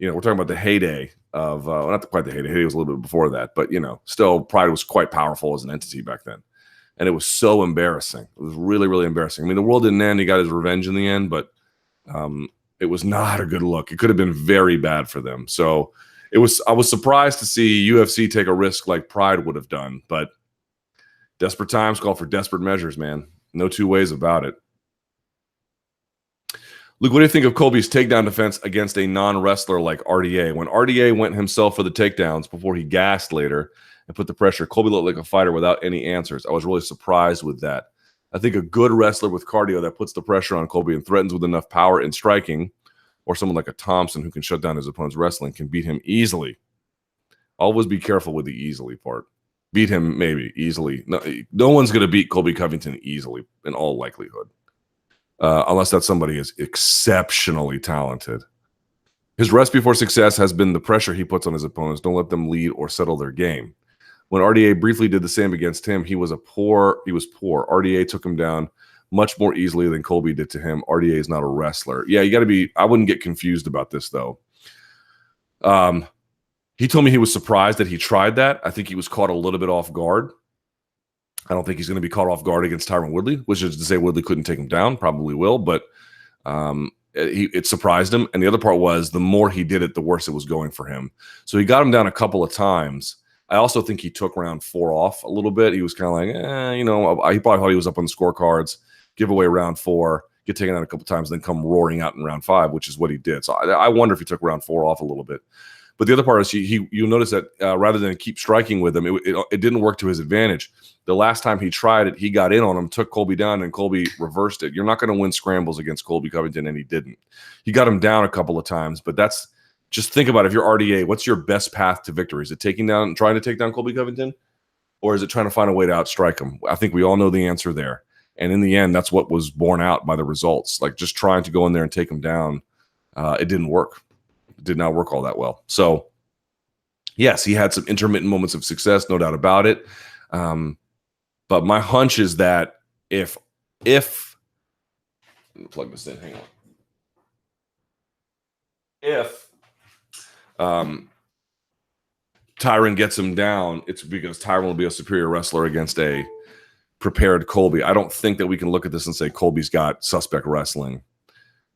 We're talking about the heyday of, not quite the heyday. Heyday was a little bit before that, but, still Pride was quite powerful as an entity back then. And it was so embarrassing. It was really, really embarrassing. I mean, the world didn't end. He got his revenge in the end, but it was not a good look. It could have been very bad for them. So I was surprised to see UFC take a risk like Pride would have done, but desperate times call for desperate measures, man. No two ways about it. Luke, what do you think of Colby's takedown defense against a non-wrestler like RDA? When RDA went himself for the takedowns before he gassed later and put the pressure, Colby looked like a fighter without any answers. I was really surprised with that. I think a good wrestler with cardio that puts the pressure on Colby and threatens with enough power in striking, or someone like a Thompson who can shut down his opponent's wrestling, can beat him easily. Always be careful with the easily part. Beat him maybe easily. No one's going to beat Colby Covington easily in all likelihood. Unless that somebody is exceptionally talented. His recipe for success has been the pressure he puts on his opponents. Don't let them lead or settle their game. When RDA briefly did the same against him, he was poor. RDA took him down much more easily than Colby did to him. RDA is not a wrestler. Yeah, you got to be. I wouldn't get confused about this though. He told me he was surprised that he tried that. I think he was caught a little bit off guard. I don't think he's going to be caught off guard against Tyron Woodley, which is to say Woodley couldn't take him down. Probably will, but it surprised him. And the other part was the more he did it, the worse it was going for him. So he got him down a couple of times. I also think he took round 4 off a little bit. He was kind of like, he probably thought he was up on the scorecards, give away round 4, get taken out a couple times, then come roaring out in round 5, which is what he did. So I wonder if he took round 4 off a little bit. But the other part is you'll notice that rather than keep striking with him, it didn't work to his advantage. The last time he tried it, he got in on him, took Colby down, and Colby reversed it. You're not going to win scrambles against Colby Covington, and he didn't. He got him down a couple of times, but just think about it. If you're RDA, what's your best path to victory? Is it trying to take down Colby Covington, or is it trying to find a way to outstrike him? I think we all know the answer there. And in the end, that's what was borne out by the results. Like just trying to go in there and take him down, it didn't work. It did not work all that well. So, yes, he had some intermittent moments of success, no doubt about it. But my hunch is that if let me plug this in, hang on. If Tyron gets him down, it's because Tyron will be a superior wrestler against a prepared Colby. I don't think that we can look at this and say Colby's got suspect wrestling.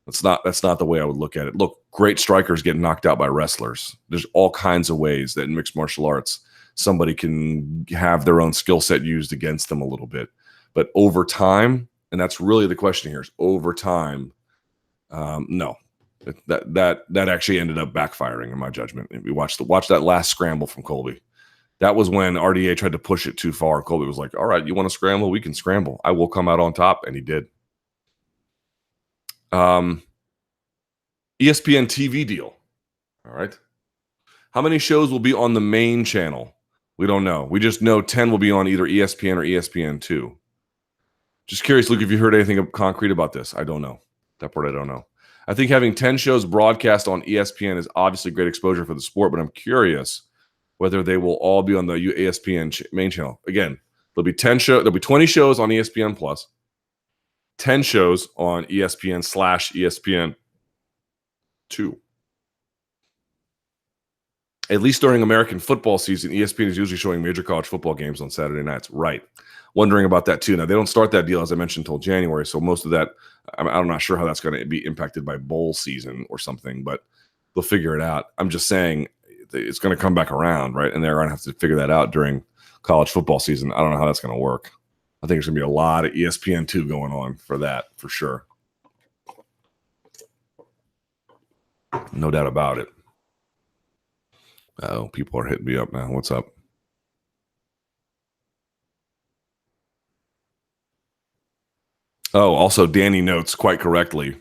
That's not the way I would look at it. Look, great strikers get knocked out by wrestlers. There's all kinds of ways that in mixed martial arts somebody can have their own skill set used against them a little bit. But over time, and that's really the question here, is over time, no. That actually ended up backfiring in my judgment. We watched that last scramble from Colby. That was when RDA tried to push it too far. Colby was like, all right, you want to scramble? We can scramble. I will come out on top. And he did. ESPN TV deal. All right. How many shows will be on the main channel? We don't know. We just know 10 will be on either ESPN or ESPN2. Just curious, Luke, if you heard anything concrete about this. I don't know. That part I don't know. I think having 10 shows broadcast on ESPN is obviously great exposure for the sport, but I'm curious whether they will all be on the ESPN main channel. Again, there'll be 20 shows on ESPN Plus, 10 shows on ESPN/ESPN2. At least during American football season, ESPN is usually showing major college football games on Saturday nights. Right. Wondering about that too. Now, they don't start that deal, as I mentioned, until January. So most of that, I'm not sure how that's going to be impacted by bowl season or something, but they'll figure it out. I'm just saying it's going to come back around, right? And they're going to have to figure that out during college football season. I don't know how that's going to work. I think there's going to be a lot of ESPN2 going on for that, for sure. No doubt about it. Oh, people are hitting me up now. What's up? Oh, also, Danny notes quite correctly,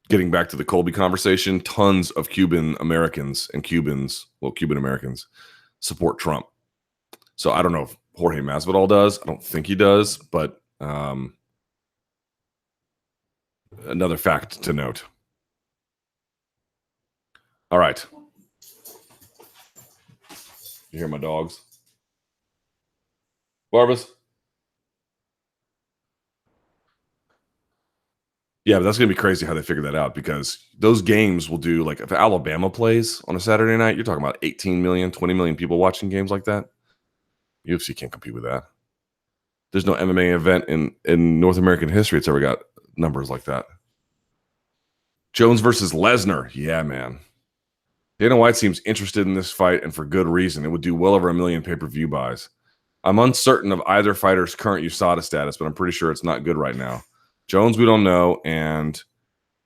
getting back to the Colby conversation, tons of Cuban Americans Cuban Americans support Trump. So I don't know if Jorge Masvidal does. I don't think he does, but another fact to note. All right. You hear my dogs? Barbas? Yeah, but that's going to be crazy how they figure that out, because those games will do, like, if Alabama plays on a Saturday night, you're talking about 18 million, 20 million people watching games like that. UFC can't compete with that. There's no MMA event in North American history that's ever got numbers like that. Jones versus Lesnar. Yeah, man. Dana White seems interested in this fight, and for good reason. It would do well over 1 million pay-per-view buys. I'm uncertain of either fighter's current USADA status, but I'm pretty sure it's not good right now. Jones, we don't know, and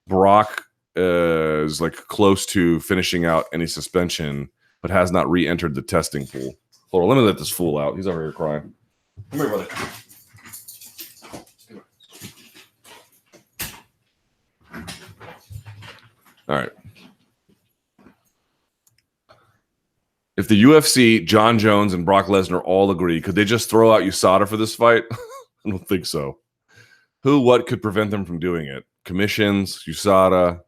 Brock is like close to finishing out any suspension, but has not re-entered the testing pool. Hold on, let me let this fool out. He's over here crying. Come here, brother. All right. If the UFC, John Jones, and Brock Lesnar all agree, could they just throw out USADA for this fight? I don't think so. What could prevent them from doing it? Commissions, USADA,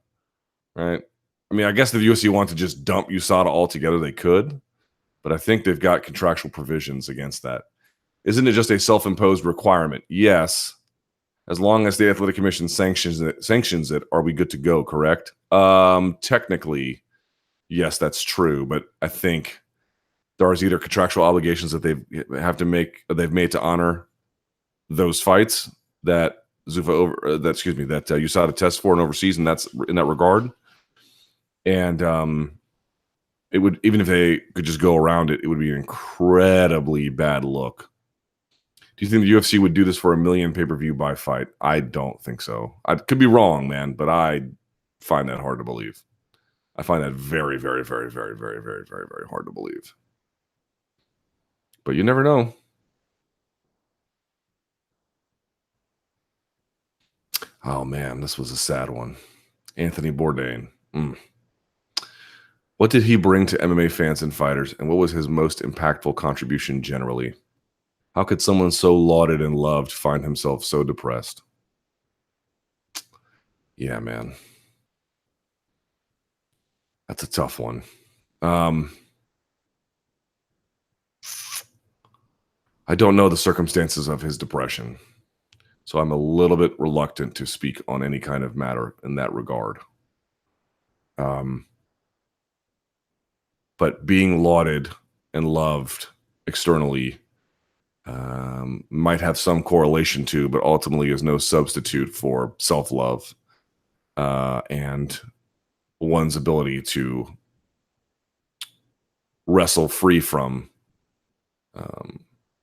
right? I mean, I guess if the UFC wanted to just dump USADA altogether, they could, but I think they've got contractual provisions against that. Isn't it just a self-imposed requirement? Yes. As long as the Athletic Commission sanctions it, are we good to go, correct? Technically, yes, that's true, but I think there's either contractual obligations that they've made to honor those fights that USADA tests for and overseas, and that's in that regard. And it would, even if they could just go around it, it would be an incredibly bad look. Do you think the UFC would do this for 1 million pay-per-view buy fight? I don't think so. I could be wrong, man, but I find that hard to believe. I find that very, very, very, very, very, very, very, very hard to believe. But you never know. Oh, man, this was a sad one. Anthony Bourdain. What did he bring to MMA fans and fighters, and what was his most impactful contribution generally? How could someone so lauded and loved find himself so depressed? Yeah, man. That's a tough one. I don't know the circumstances of his depression, so I'm a little bit reluctant to speak on any kind of matter in that regard. But being lauded and loved externally might have some correlation to, but ultimately is no substitute for self-love and one's ability to wrestle free from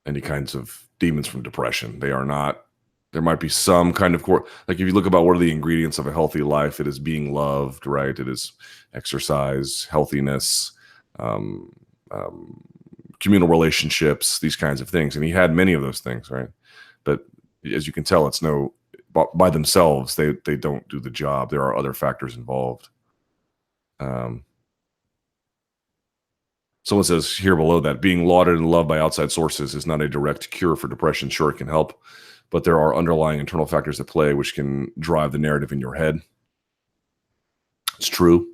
any kinds of demons from depression. They are not. There might be some kind of like, if you look about what are the ingredients of a healthy life, it is being loved, right? It is exercise, healthiness, communal relationships, these kinds of things. And he had many of those things, right? But as you can tell, it's by themselves, they don't do the job. There are other factors involved. Someone says here below that being lauded and loved by outside sources is not a direct cure for depression. Sure, it can help, but there are underlying internal factors at play which can drive the narrative in your head. It's true.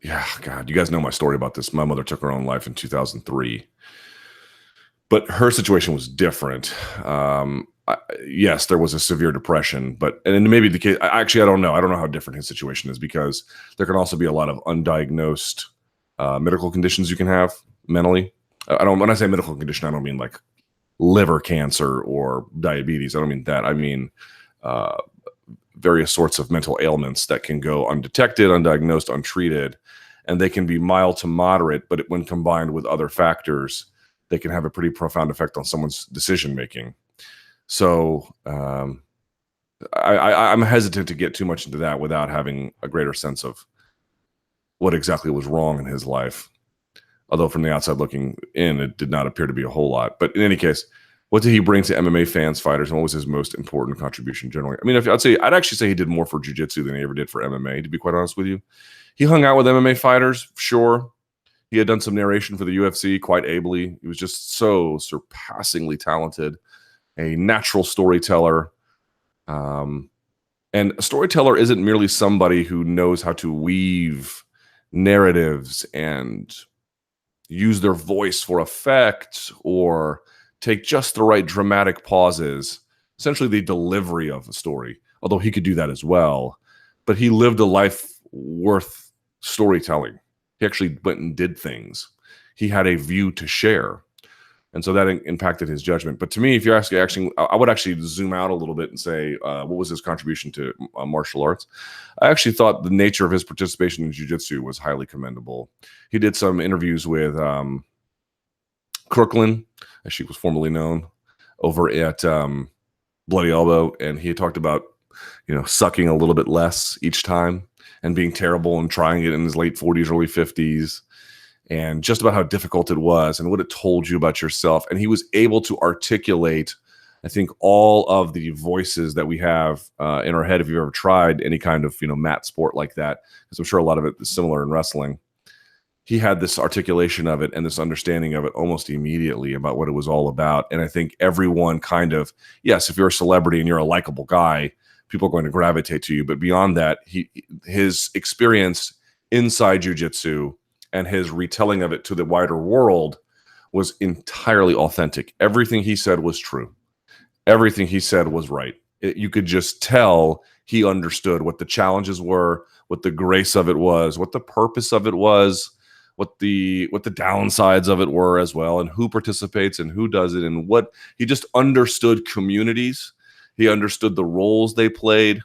Yeah, God, you guys know my story about this. My mother took her own life in 2003, but her situation was different. Yes, there was a severe depression, and maybe the case. Actually, I don't know. I don't know how different his situation is, because there can also be a lot of undiagnosed medical conditions you can have mentally. When I say medical condition, I don't mean like liver cancer or diabetes. I don't mean that. I mean various sorts of mental ailments that can go undetected, undiagnosed, untreated, and they can be mild to moderate, but when combined with other factors, they can have a pretty profound effect on someone's decision making. So I'm hesitant to get too much into that without having a greater sense of what exactly was wrong in his life. Although from the outside looking in, it did not appear to be a whole lot. But in any case, what did he bring to MMA fans, fighters, and what was his most important contribution generally? I mean, I'd actually say he did more for jiu-jitsu than he ever did for MMA, to be quite honest with you. He hung out with MMA fighters, sure. He had done some narration for the UFC quite ably. He was just so surpassingly talented, a natural storyteller, and And a storyteller isn't merely somebody who knows how to weave narratives and use their voice for effect or take just the right dramatic pauses, essentially the delivery of a story, although he could do that as well. But he lived a life worth storytelling. He actually went and did things. He had a view to share. And so that impacted his judgment. But to me, if you're asking, I would actually zoom out a little bit and say, what was his contribution to martial arts? I actually thought the nature of his participation in jiu-jitsu was highly commendable. He did some interviews with Crooklyn, as she was formerly known, over at Bloody Elbow, and he had talked about, sucking a little bit less each time and being terrible and trying it in his late 40s, early 50s. And just about how difficult it was and what it told you about yourself. And he was able to articulate, I think, all of the voices that we have in our head if you've ever tried any kind of, mat sport like that, because I'm sure a lot of it is similar in wrestling. He had this articulation of it and this understanding of it almost immediately about what it was all about. And I think everyone kind of, yes, if you're a celebrity and you're a likable guy, people are going to gravitate to you. But beyond that, his experience inside jiu-jitsu and his retelling of it to the wider world was entirely authentic. Everything he said was true. Everything he said was right. You could just tell he understood what the challenges were, what the grace of it was, what the purpose of it was, what the downsides of it were as well, and who participates and who does it, and what he just understood communities. He understood the roles they played.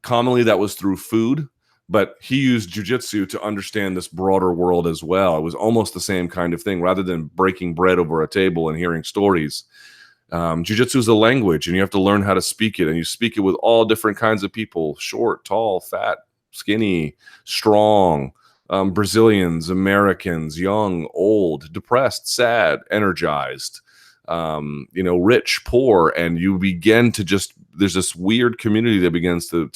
Commonly, that was through food. But he used jiu-jitsu to understand this broader world as well. It was almost the same kind of thing. Rather than breaking bread over a table and hearing stories, jiu-jitsu is a language, and you have to learn how to speak it. And you speak it with all different kinds of people: short, tall, fat, skinny, strong, Brazilians, Americans, young, old, depressed, sad, energized, rich, poor. And you begin to there's this weird community that begins to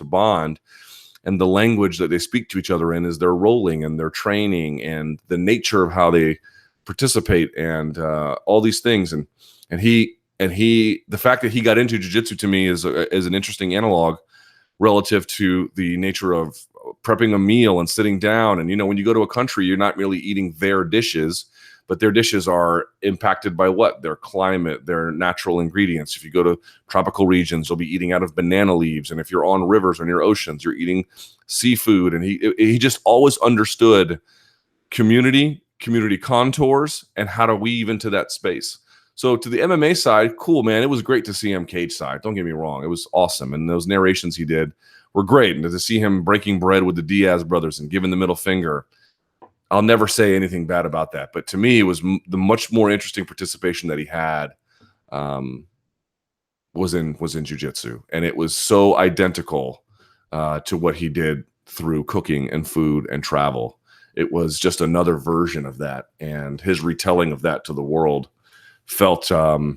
bond. And the language that they speak to each other in is their rolling and their training and the nature of how they participate and all these things. And the fact that he got into jiu-jitsu to me is an interesting analog relative to the nature of prepping a meal and sitting down. And, when you go to a country, you're not merely eating their dishes, but their dishes are impacted by what? Their climate, their natural ingredients. If you go to tropical regions, you'll be eating out of banana leaves. And if you're on rivers or near oceans, you're eating seafood. And he just always understood community contours, and how to weave into that space. So to the MMA side, cool, man. It was great to see him cage side. Don't get me wrong. It was awesome. And those narrations he did were great. And to see him breaking bread with the Diaz brothers and giving the middle finger, I'll never say anything bad about that. But to me, it was the much more interesting participation that he had was in jiu-jitsu. And it was so identical to what he did through cooking and food and travel. It was just another version of that. And his retelling of that to the world felt like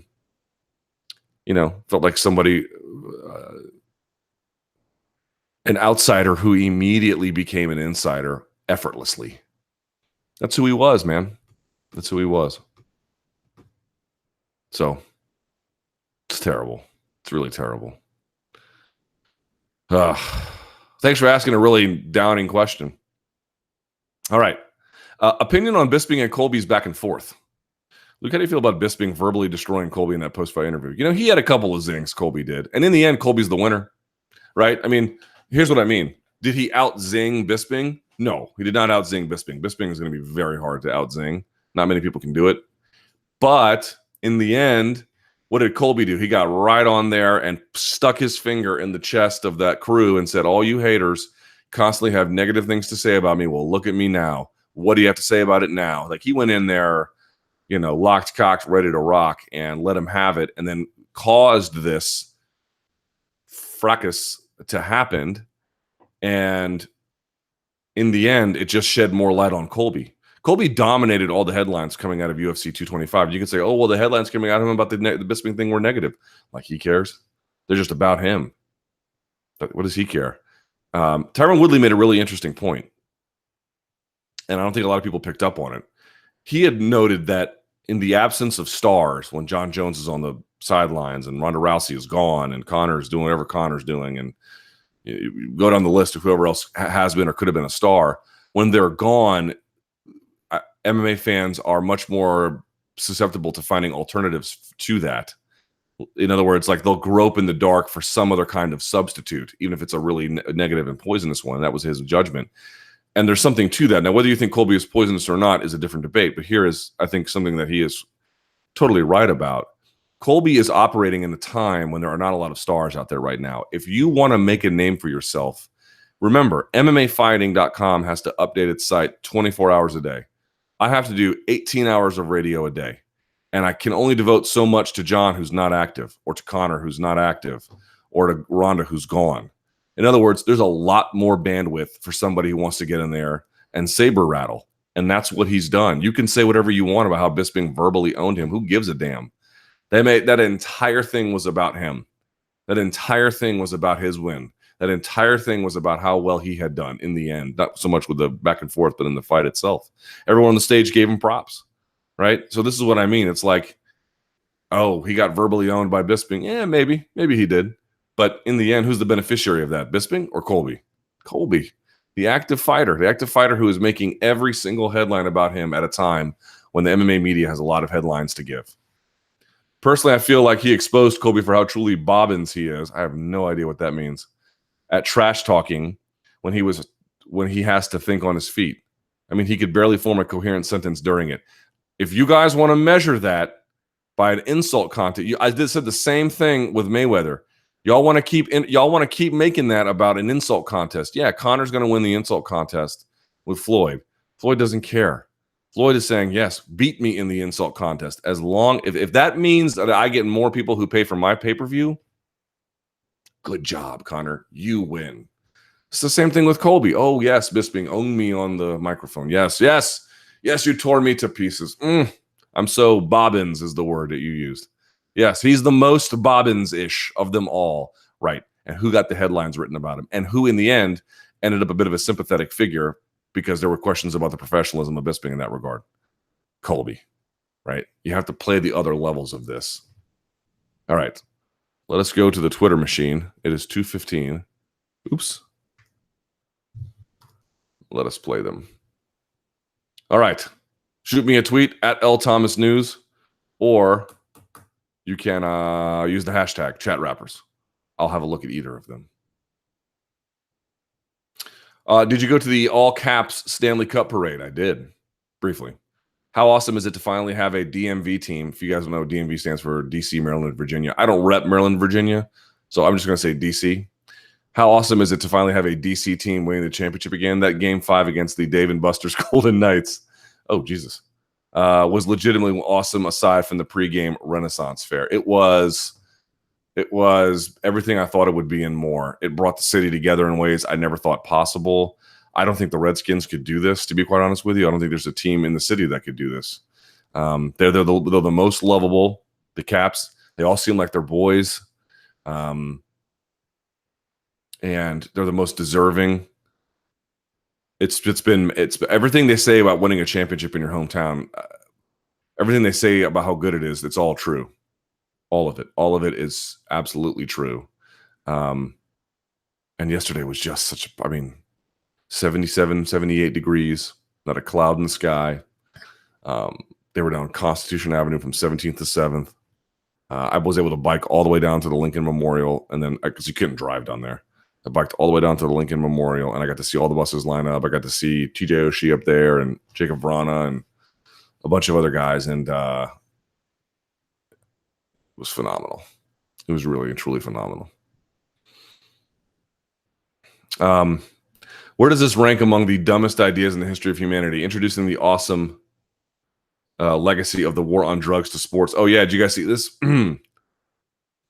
somebody, an outsider who immediately became an insider effortlessly. That's who he was, man. That's who he was. So it's terrible. It's really terrible. Thanks for asking a really downing question. All right. Opinion on Bisping and Colby's back and forth. Luke, how do you feel about Bisping verbally destroying Colby in that post-fight interview? He had a couple of zings, Colby did. And in the end, Colby's the winner, right? I mean, here's what I mean. Did he out-zing Bisping? No, he did not out-zing Bisping. Bisping is going to be very hard to out-zing. Not many people can do it. But in the end, what did Colby do? He got right on there and stuck his finger in the chest of that crew and said, all you haters constantly have negative things to say about me. Well, look at me now. What do you have to say about it now? Like, he went in there, locked, cocked, ready to rock, and let him have it, and then caused this fracas to happen. And in the end, it just shed more light on Colby. Colby dominated all the headlines coming out of UFC 225. You can say, oh, well, the headlines coming out of him about the Bisping thing were negative. Like, he cares? They're just about him. But what does he care? Tyron Woodley made a really interesting point, and I don't think a lot of people picked up on it. He had noted that in the absence of stars, when John Jones is on the sidelines and Ronda Rousey is gone and Connor's doing whatever Connor's doing, and you go down the list of whoever else has been or could have been a star, when they're gone, MMA fans are much more susceptible to finding alternatives to that. In other words, like they'll grope in the dark for some other kind of substitute, even if it's a really negative and poisonous one. That was his judgment. And there's something to that. Now, whether you think Colby is poisonous or not is a different debate. But here is, I think, something that he is totally right about. Colby is operating in a time when there are not a lot of stars out there right now. If you want to make a name for yourself, remember, MMAfighting.com has to update its site 24 hours a day. I have to do 18 hours of radio a day. And I can only devote so much to John, who's not active, or to Connor, who's not active, or to Ronda, who's gone. In other words, there's a lot more bandwidth for somebody who wants to get in there and saber rattle. And that's what he's done. You can say whatever you want about how Bisping verbally owned him. Who gives a damn? That entire thing was about him. That entire thing was about his win. That entire thing was about how well he had done in the end. Not so much with the back and forth, but in the fight itself. Everyone on the stage gave him props, right? So this is what I mean. It's like, oh, he got verbally owned by Bisping. Yeah, maybe he did. But in the end, who's the beneficiary of that? Bisping or Colby? Colby, the active fighter who is making every single headline about him at a time when the MMA media has a lot of headlines to give. Personally, I feel like he exposed Colby for how truly bobbins he is. I have no idea what that means. At trash talking when he has to think on his feet. I mean, he could barely form a coherent sentence during it. If you guys want to measure that by an insult contest, I said the same thing with Mayweather. Y'all want to keep making that about an insult contest. Yeah, Connor's going to win the insult contest with Floyd. Floyd doesn't care. Floyd is saying, yes, beat me in the insult contest. As long if that means that I get more people who pay for my pay-per-view, good job, Connor. You win. It's the same thing with Colby. Oh, yes, Bisping owned me on the microphone. Yes, you tore me to pieces. I'm so bobbins is the word that you used. Yes, he's the most bobbins-ish of them all. Right. And who got the headlines written about him? And who, in the end, ended up a bit of a sympathetic figure because there were questions about the professionalism of Bisping in that regard? Colby. Right? You have to play the other levels of this. All right. Let us go to the Twitter machine. It is 2:15. Oops. Let us play them. All right. Shoot me a tweet at LThomasNews, or you can use the hashtag #ChatRappers. I'll have a look at either of them. Did you go to the all caps Stanley Cup parade? I did, briefly. How awesome is it to finally have a DMV team? If you guys don't know, DMV stands for DC, Maryland, Virginia. I don't rep Maryland, Virginia, so I'm just going to say DC. How awesome is it to finally have a DC team winning the championship again? That Game 5 against the Dave & Buster's Golden Knights. Oh, Jesus. Was legitimately awesome aside from the pregame Renaissance Fair. It was everything I thought it would be and more. It brought the city together in ways I never thought possible. I don't think the Redskins could do this, to be quite honest with you. I don't think there's a team in the city that could do this. They're the most lovable, the Caps. They all seem like they're boys. And they're the most deserving. It's everything they say about winning a championship in your hometown. Everything they say about how good it is, it's all true. All of it is absolutely true. And yesterday was just 77, 78 degrees, not a cloud in the sky. They were down Constitution Avenue from 17th to 7th. I was able to bike all the way down to the Lincoln Memorial, and then because you couldn't drive down there, I biked all the way down to the Lincoln Memorial, and I got to see all the buses line up. I got to see TJ Oshie up there, and Jacob Vrana, and a bunch of other guys, and it was phenomenal. It was really and truly phenomenal. Where does this rank among the dumbest ideas in the history of humanity? Introducing the awesome legacy of the war on drugs to sports. Oh, yeah. Did you guys see this?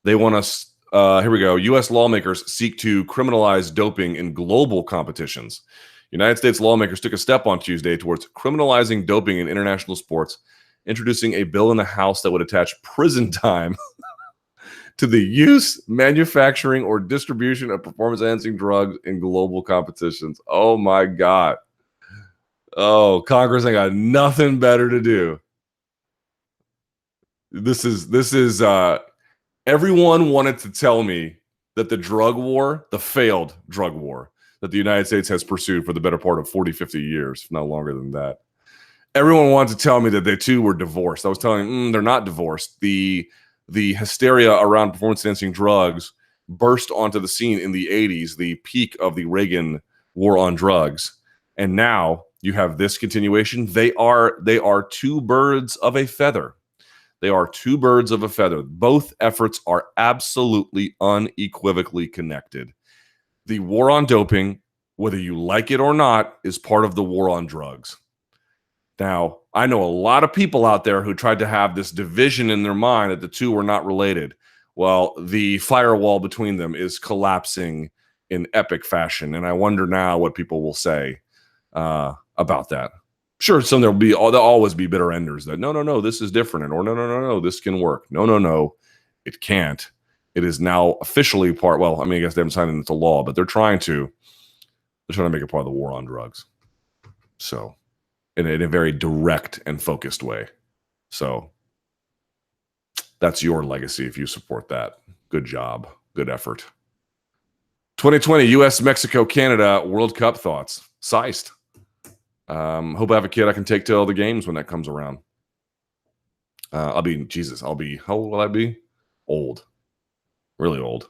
They want us. Here we go. U.S. lawmakers seek to criminalize doping in global competitions. United States lawmakers took a step on Tuesday towards criminalizing doping in international sports, introducing a bill in the House that would attach prison time to the use, manufacturing, or distribution of performance-enhancing drugs in global competitions. Oh, my God. Oh, Congress ain't got nothing better to do. This is everyone wanted to tell me that the drug war, the failed drug war that the United States has pursued for the better part of 40, 50 years, no longer than that. Everyone wanted to tell me that they two were divorced. I was telling them, they're not divorced. The hysteria around performance-enhancing drugs burst onto the scene in the 80s, the peak of the Reagan war on drugs. And now you have this continuation. They are two birds of a feather. They are two birds of a feather. Both efforts are absolutely unequivocally connected. The war on doping, whether you like it or not, is part of the war on drugs. Now, I know a lot of people out there who tried to have this division in their mind that the two were not related. Well, the firewall between them is collapsing in epic fashion, and I wonder now what people will say about that. Sure, there'll always be bitter enders that no, this is different, or no, this can work. No, it can't. It is now officially part. Well, I mean, I guess they haven't signed it into law, but they're trying to make it part of the war on drugs. So, in a very direct and focused way. So, that's your legacy if you support that. Good job, good effort. 2020 U.S., Mexico, Canada World Cup thoughts. Seist. Hope I have a kid I can take to all the games when that comes around. How old will I be? Old. Really old.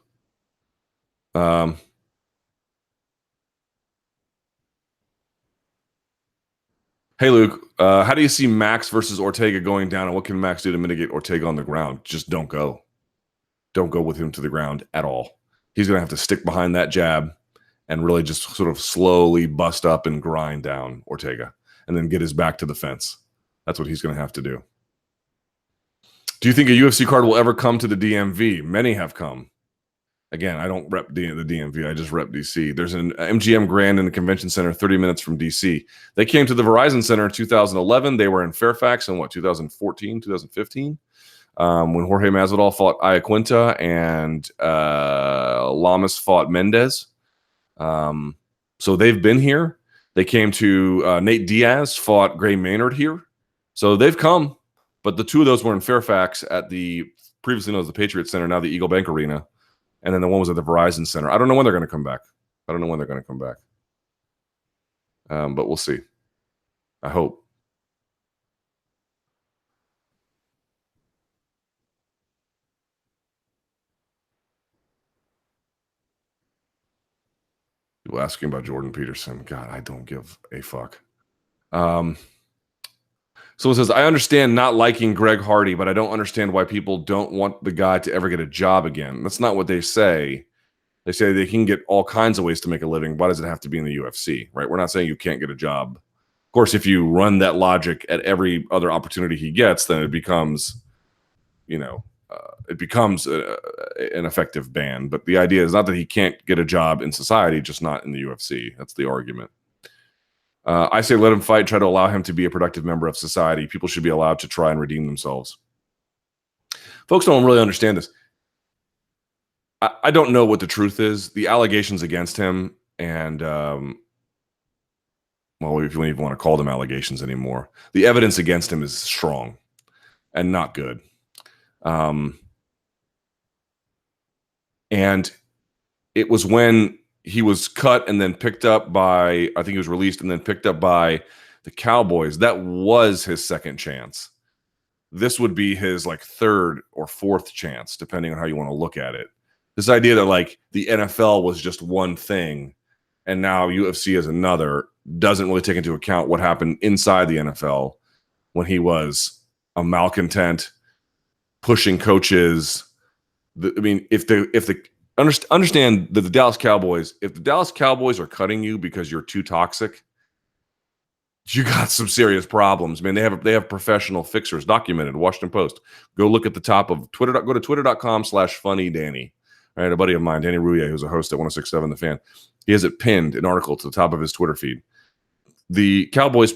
Hey, Luke, how do you see Max versus Ortega going down, and what can Max do to mitigate Ortega on the ground? Just don't go. Don't go with him to the ground at all. He's going to have to stick behind that jab and really just sort of slowly bust up and grind down Ortega and then get his back to the fence. That's what he's going to have to do. Do you think a UFC card will ever come to the DMV? Many have come. Again, I don't rep the DMV. I just rep DC. There's an MGM Grand in the Convention Center 30 minutes from DC. They came to the Verizon Center in 2011. They were in Fairfax in 2014, 2015? When Jorge Masvidal fought Iaquinta and Lamas fought Mendez. So they've been here. They came to Nate Diaz fought Gray Maynard here. So they've come, but the two of those were in Fairfax at the previously known as the Patriot Center, now the Eagle Bank Arena. And then the one was at the Verizon Center. I don't know when they're going to come back. But we'll see. I hope. People asking about Jordan Peterson. God, I don't give a fuck. Someone says, I understand not liking Greg Hardy, but I don't understand why people don't want the guy to ever get a job again. That's not what they say. They say they can get all kinds of ways to make a living. Why does it have to be in the UFC, right? We're not saying you can't get a job. Of course, if you run that logic at every other opportunity he gets, then it becomes, an effective ban. But the idea is not that he can't get a job in society, just not in the UFC. That's the argument. I say let him fight, try to allow him to be a productive member of society. People should be allowed to try and redeem themselves. Folks don't really understand this. I don't know what the truth is. The allegations against him, and well, if you even want to call them allegations anymore, the evidence against him is strong and not good. And it was when he was cut and then picked up by, I think he was released and then picked up by the Cowboys. That was his second chance. This would be his third or fourth chance, depending on how you want to look at it. This idea that the NFL was just one thing and now UFC is another doesn't really take into account what happened inside the NFL when he was a malcontent, pushing coaches. Understand that the Dallas Cowboys, if the Dallas Cowboys are cutting you because you're too toxic, you got some serious problems, man. They have professional fixers documented. Washington Post. Go look at the top of Twitter. Go to twitter.com/funnydanny. All right, a buddy of mine, Danny Rouillet, who's a host at 106.7 The Fan, he has it pinned, an article to the top of his Twitter feed. The Cowboys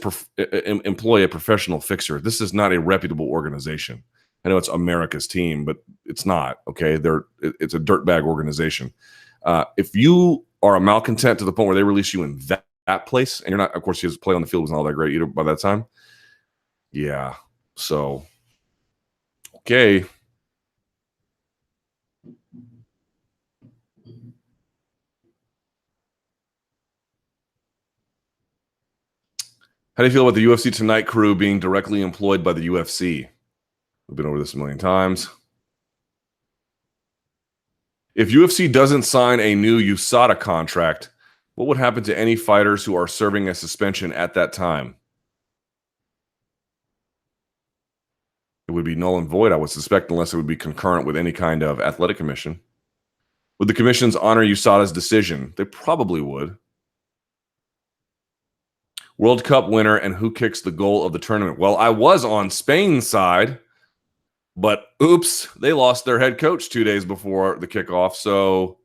employ a professional fixer. This is not a reputable organization. I know it's America's team, but it's not, okay? It's a dirtbag organization. If you are a malcontent to the point where they release you in that place, and you're not, of course, his play on the field wasn't all that great either by that time. Yeah, so Okay. How do you feel about the UFC Tonight crew being directly employed by the UFC? We've been over this a million times. If UFC doesn't sign a new USADA contract, what would happen to any fighters who are serving a suspension at that time? It would be null and void, I would suspect, unless it would be concurrent with any kind of athletic commission. Would the commissions honor USADA's decision? They probably would. World Cup winner and who kicks the goal of the tournament? Well, I was on Spain's side, but oops, they lost their head coach 2 days before the kickoff. So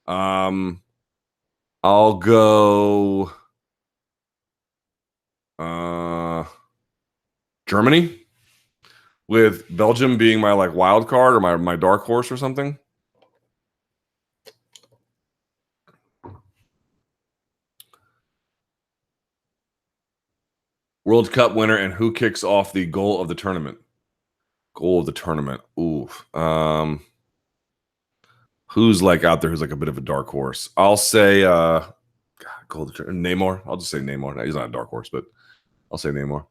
I'll go Germany, with Belgium being my like wild card or my dark horse or something. World Cup winner and who kicks off the goal of the tournament? Goal of the tournament. Ooh. Who's like out there who's like a bit of a dark horse? I'll say goal of the tournament. Neymar. I'll just say Neymar. He's not a dark horse, but I'll say Neymar.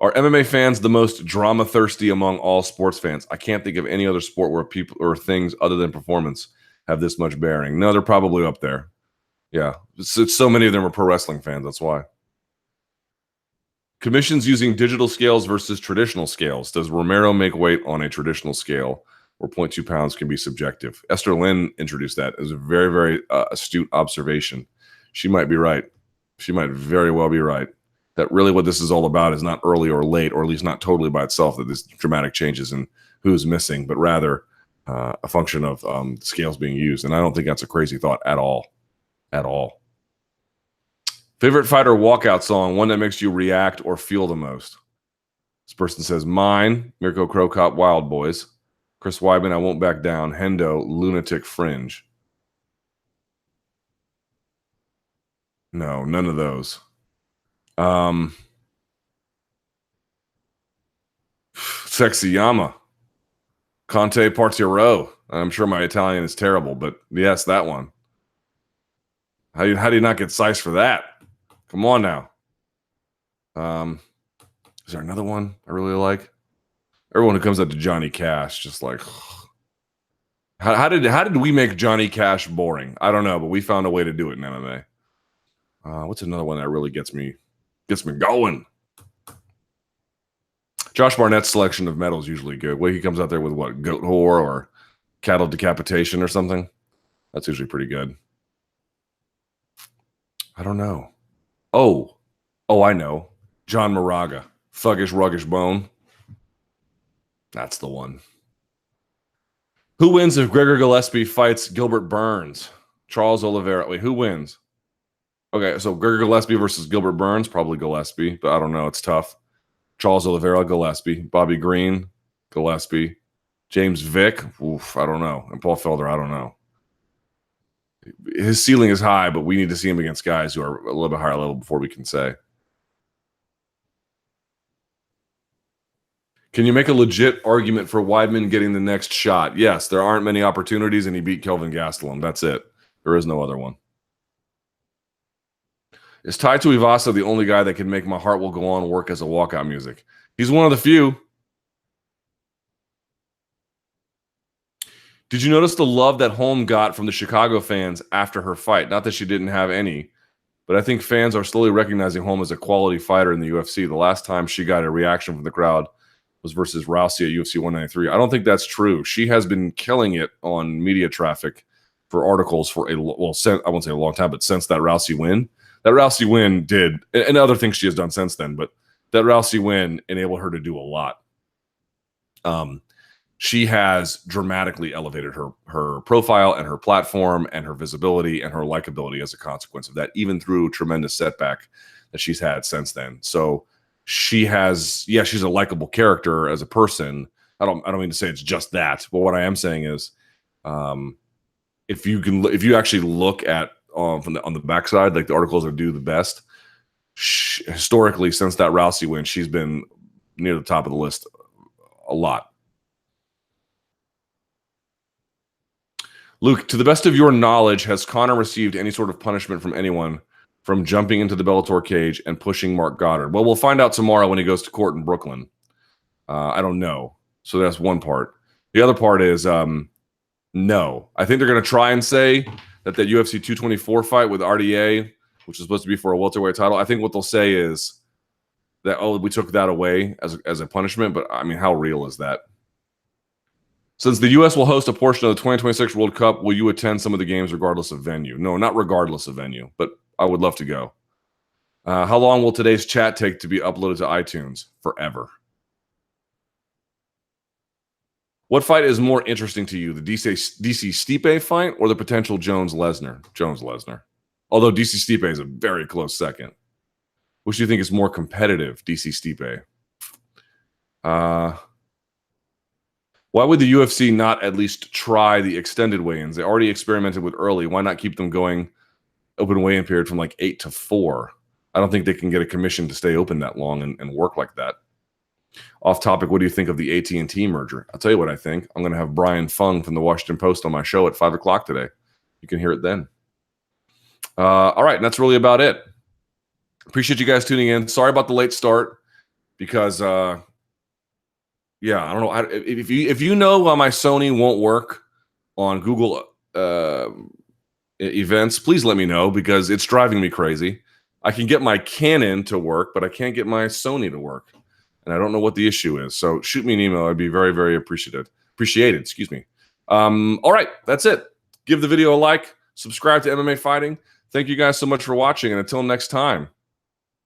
Are MMA fans the most drama thirsty among all sports fans? I can't think of any other sport where people or things other than performance have this much bearing. No, they're probably up there. Yeah. It's so many of them are pro wrestling fans. That's why. Commissions using digital scales versus traditional scales. Does Romero make weight on a traditional scale where 0.2 pounds can be subjective? Esther Lynn introduced that as a very, very astute observation. She might be right. She might very well be right. That really what this is all about is not early or late, or at least not totally by itself, that this dramatic changes in who's missing, but rather a function of scales being used. And I don't think that's a crazy thought at all. At all. Favorite fighter walkout song, one that makes you react or feel the most? This person says, mine, Mirko Cro Cop, Wild Boys. Chris Weidman, I Won't Back Down. Hendo, Lunatic Fringe. No, none of those. Sexy Yama. Conte Partiero. I'm sure my Italian is terrible, but yes, that one. How do you not get sized for that? Come on now. Is there another one I really like? Everyone who comes up to Johnny Cash, just like, how did we make Johnny Cash boring? I don't know, but we found a way to do it in MMA. What's another one that really gets me going? Josh Barnett's selection of metal is usually good. He comes out there with what, goat whore or cattle decapitation or something. That's usually pretty good. I don't know. Oh, I know. John Moraga, Thuggish Ruggish Bone. That's the one. Who wins if Gregor Gillespie fights Gilbert Burns? Charles Oliveira. Wait, who wins? Okay, so Gregor Gillespie versus Gilbert Burns, probably Gillespie, but I don't know. It's tough. Charles Oliveira, Gillespie. Bobby Green, Gillespie. James Vick, oof, I don't know. And Paul Felder, I don't know. His ceiling is high, but we need to see him against guys who are a little bit higher level before we can say. Can you make a legit argument for Weidman getting the next shot? Yes, there aren't many opportunities, and he beat Kelvin Gastelum. That's it. There is no other one. Is Tai Tuivasa the only guy that can make My Heart Will Go On work as a walkout music? He's one of the few. Did you notice the love that Holm got from the Chicago fans after her fight? Not that she didn't have any, but I think fans are slowly recognizing Holm as a quality fighter in the UFC. The last time she got a reaction from the crowd was versus Rousey at UFC 193. I don't think that's true. She has been killing it on media traffic for articles for I won't say a long time, but since that Rousey win. That Rousey win did, and other things she has done since then, but that Rousey win enabled her to do a lot. She has dramatically elevated her profile and her platform and her visibility and her likability as a consequence of that, even through a tremendous setback that she's had since then. So she's a likable character as a person. I don't mean to say it's just that, but what I am saying is, if you actually look at on the backside, like the articles that do the best, historically since that Rousey win, she's been near the top of the list a lot. Luke, to the best of your knowledge, has Conor received any sort of punishment from anyone from jumping into the Bellator cage and pushing Mark Goddard? Well, we'll find out tomorrow when he goes to court in Brooklyn. I don't know. So that's one part. The other part is no. I think they're going to try and say that UFC 224 fight with RDA, which is supposed to be for a welterweight title, I think what they'll say is that, oh, we took that away as a punishment. But, I mean, how real is that? Since the U.S. will host a portion of the 2026 World Cup, will you attend some of the games regardless of venue? No, not regardless of venue, but I would love to go. How long will today's chat take to be uploaded to iTunes? Forever. What fight is more interesting to you, the DC Stipe fight or the potential Jones-Lesnar? Jones-Lesnar. Although DC Stipe is a very close second. Which do you think is more competitive, DC Stipe? Why would the UFC not at least try the extended weigh-ins? They already experimented with early. Why not keep them going open weigh-in period from like 8 to 4? I don't think they can get a commission to stay open that long and work like that. Off topic, what do you think of the AT&T merger? I'll tell you what I think. I'm going to have Brian Fung from the Washington Post on my show at 5 o'clock today. You can hear it then. All right, and that's really about it. Appreciate you guys tuning in. Sorry about the late start because, yeah, I don't know. If you know why my Sony won't work on Google events, please let me know because it's driving me crazy. I can get my Canon to work, but I can't get my Sony to work. And I don't know what the issue is. So shoot me an email. I'd be very, very appreciated. Excuse me. All right, that's it. Give the video a like. Subscribe to MMA Fighting. Thank you guys so much for watching. And until next time,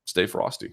stay frosty.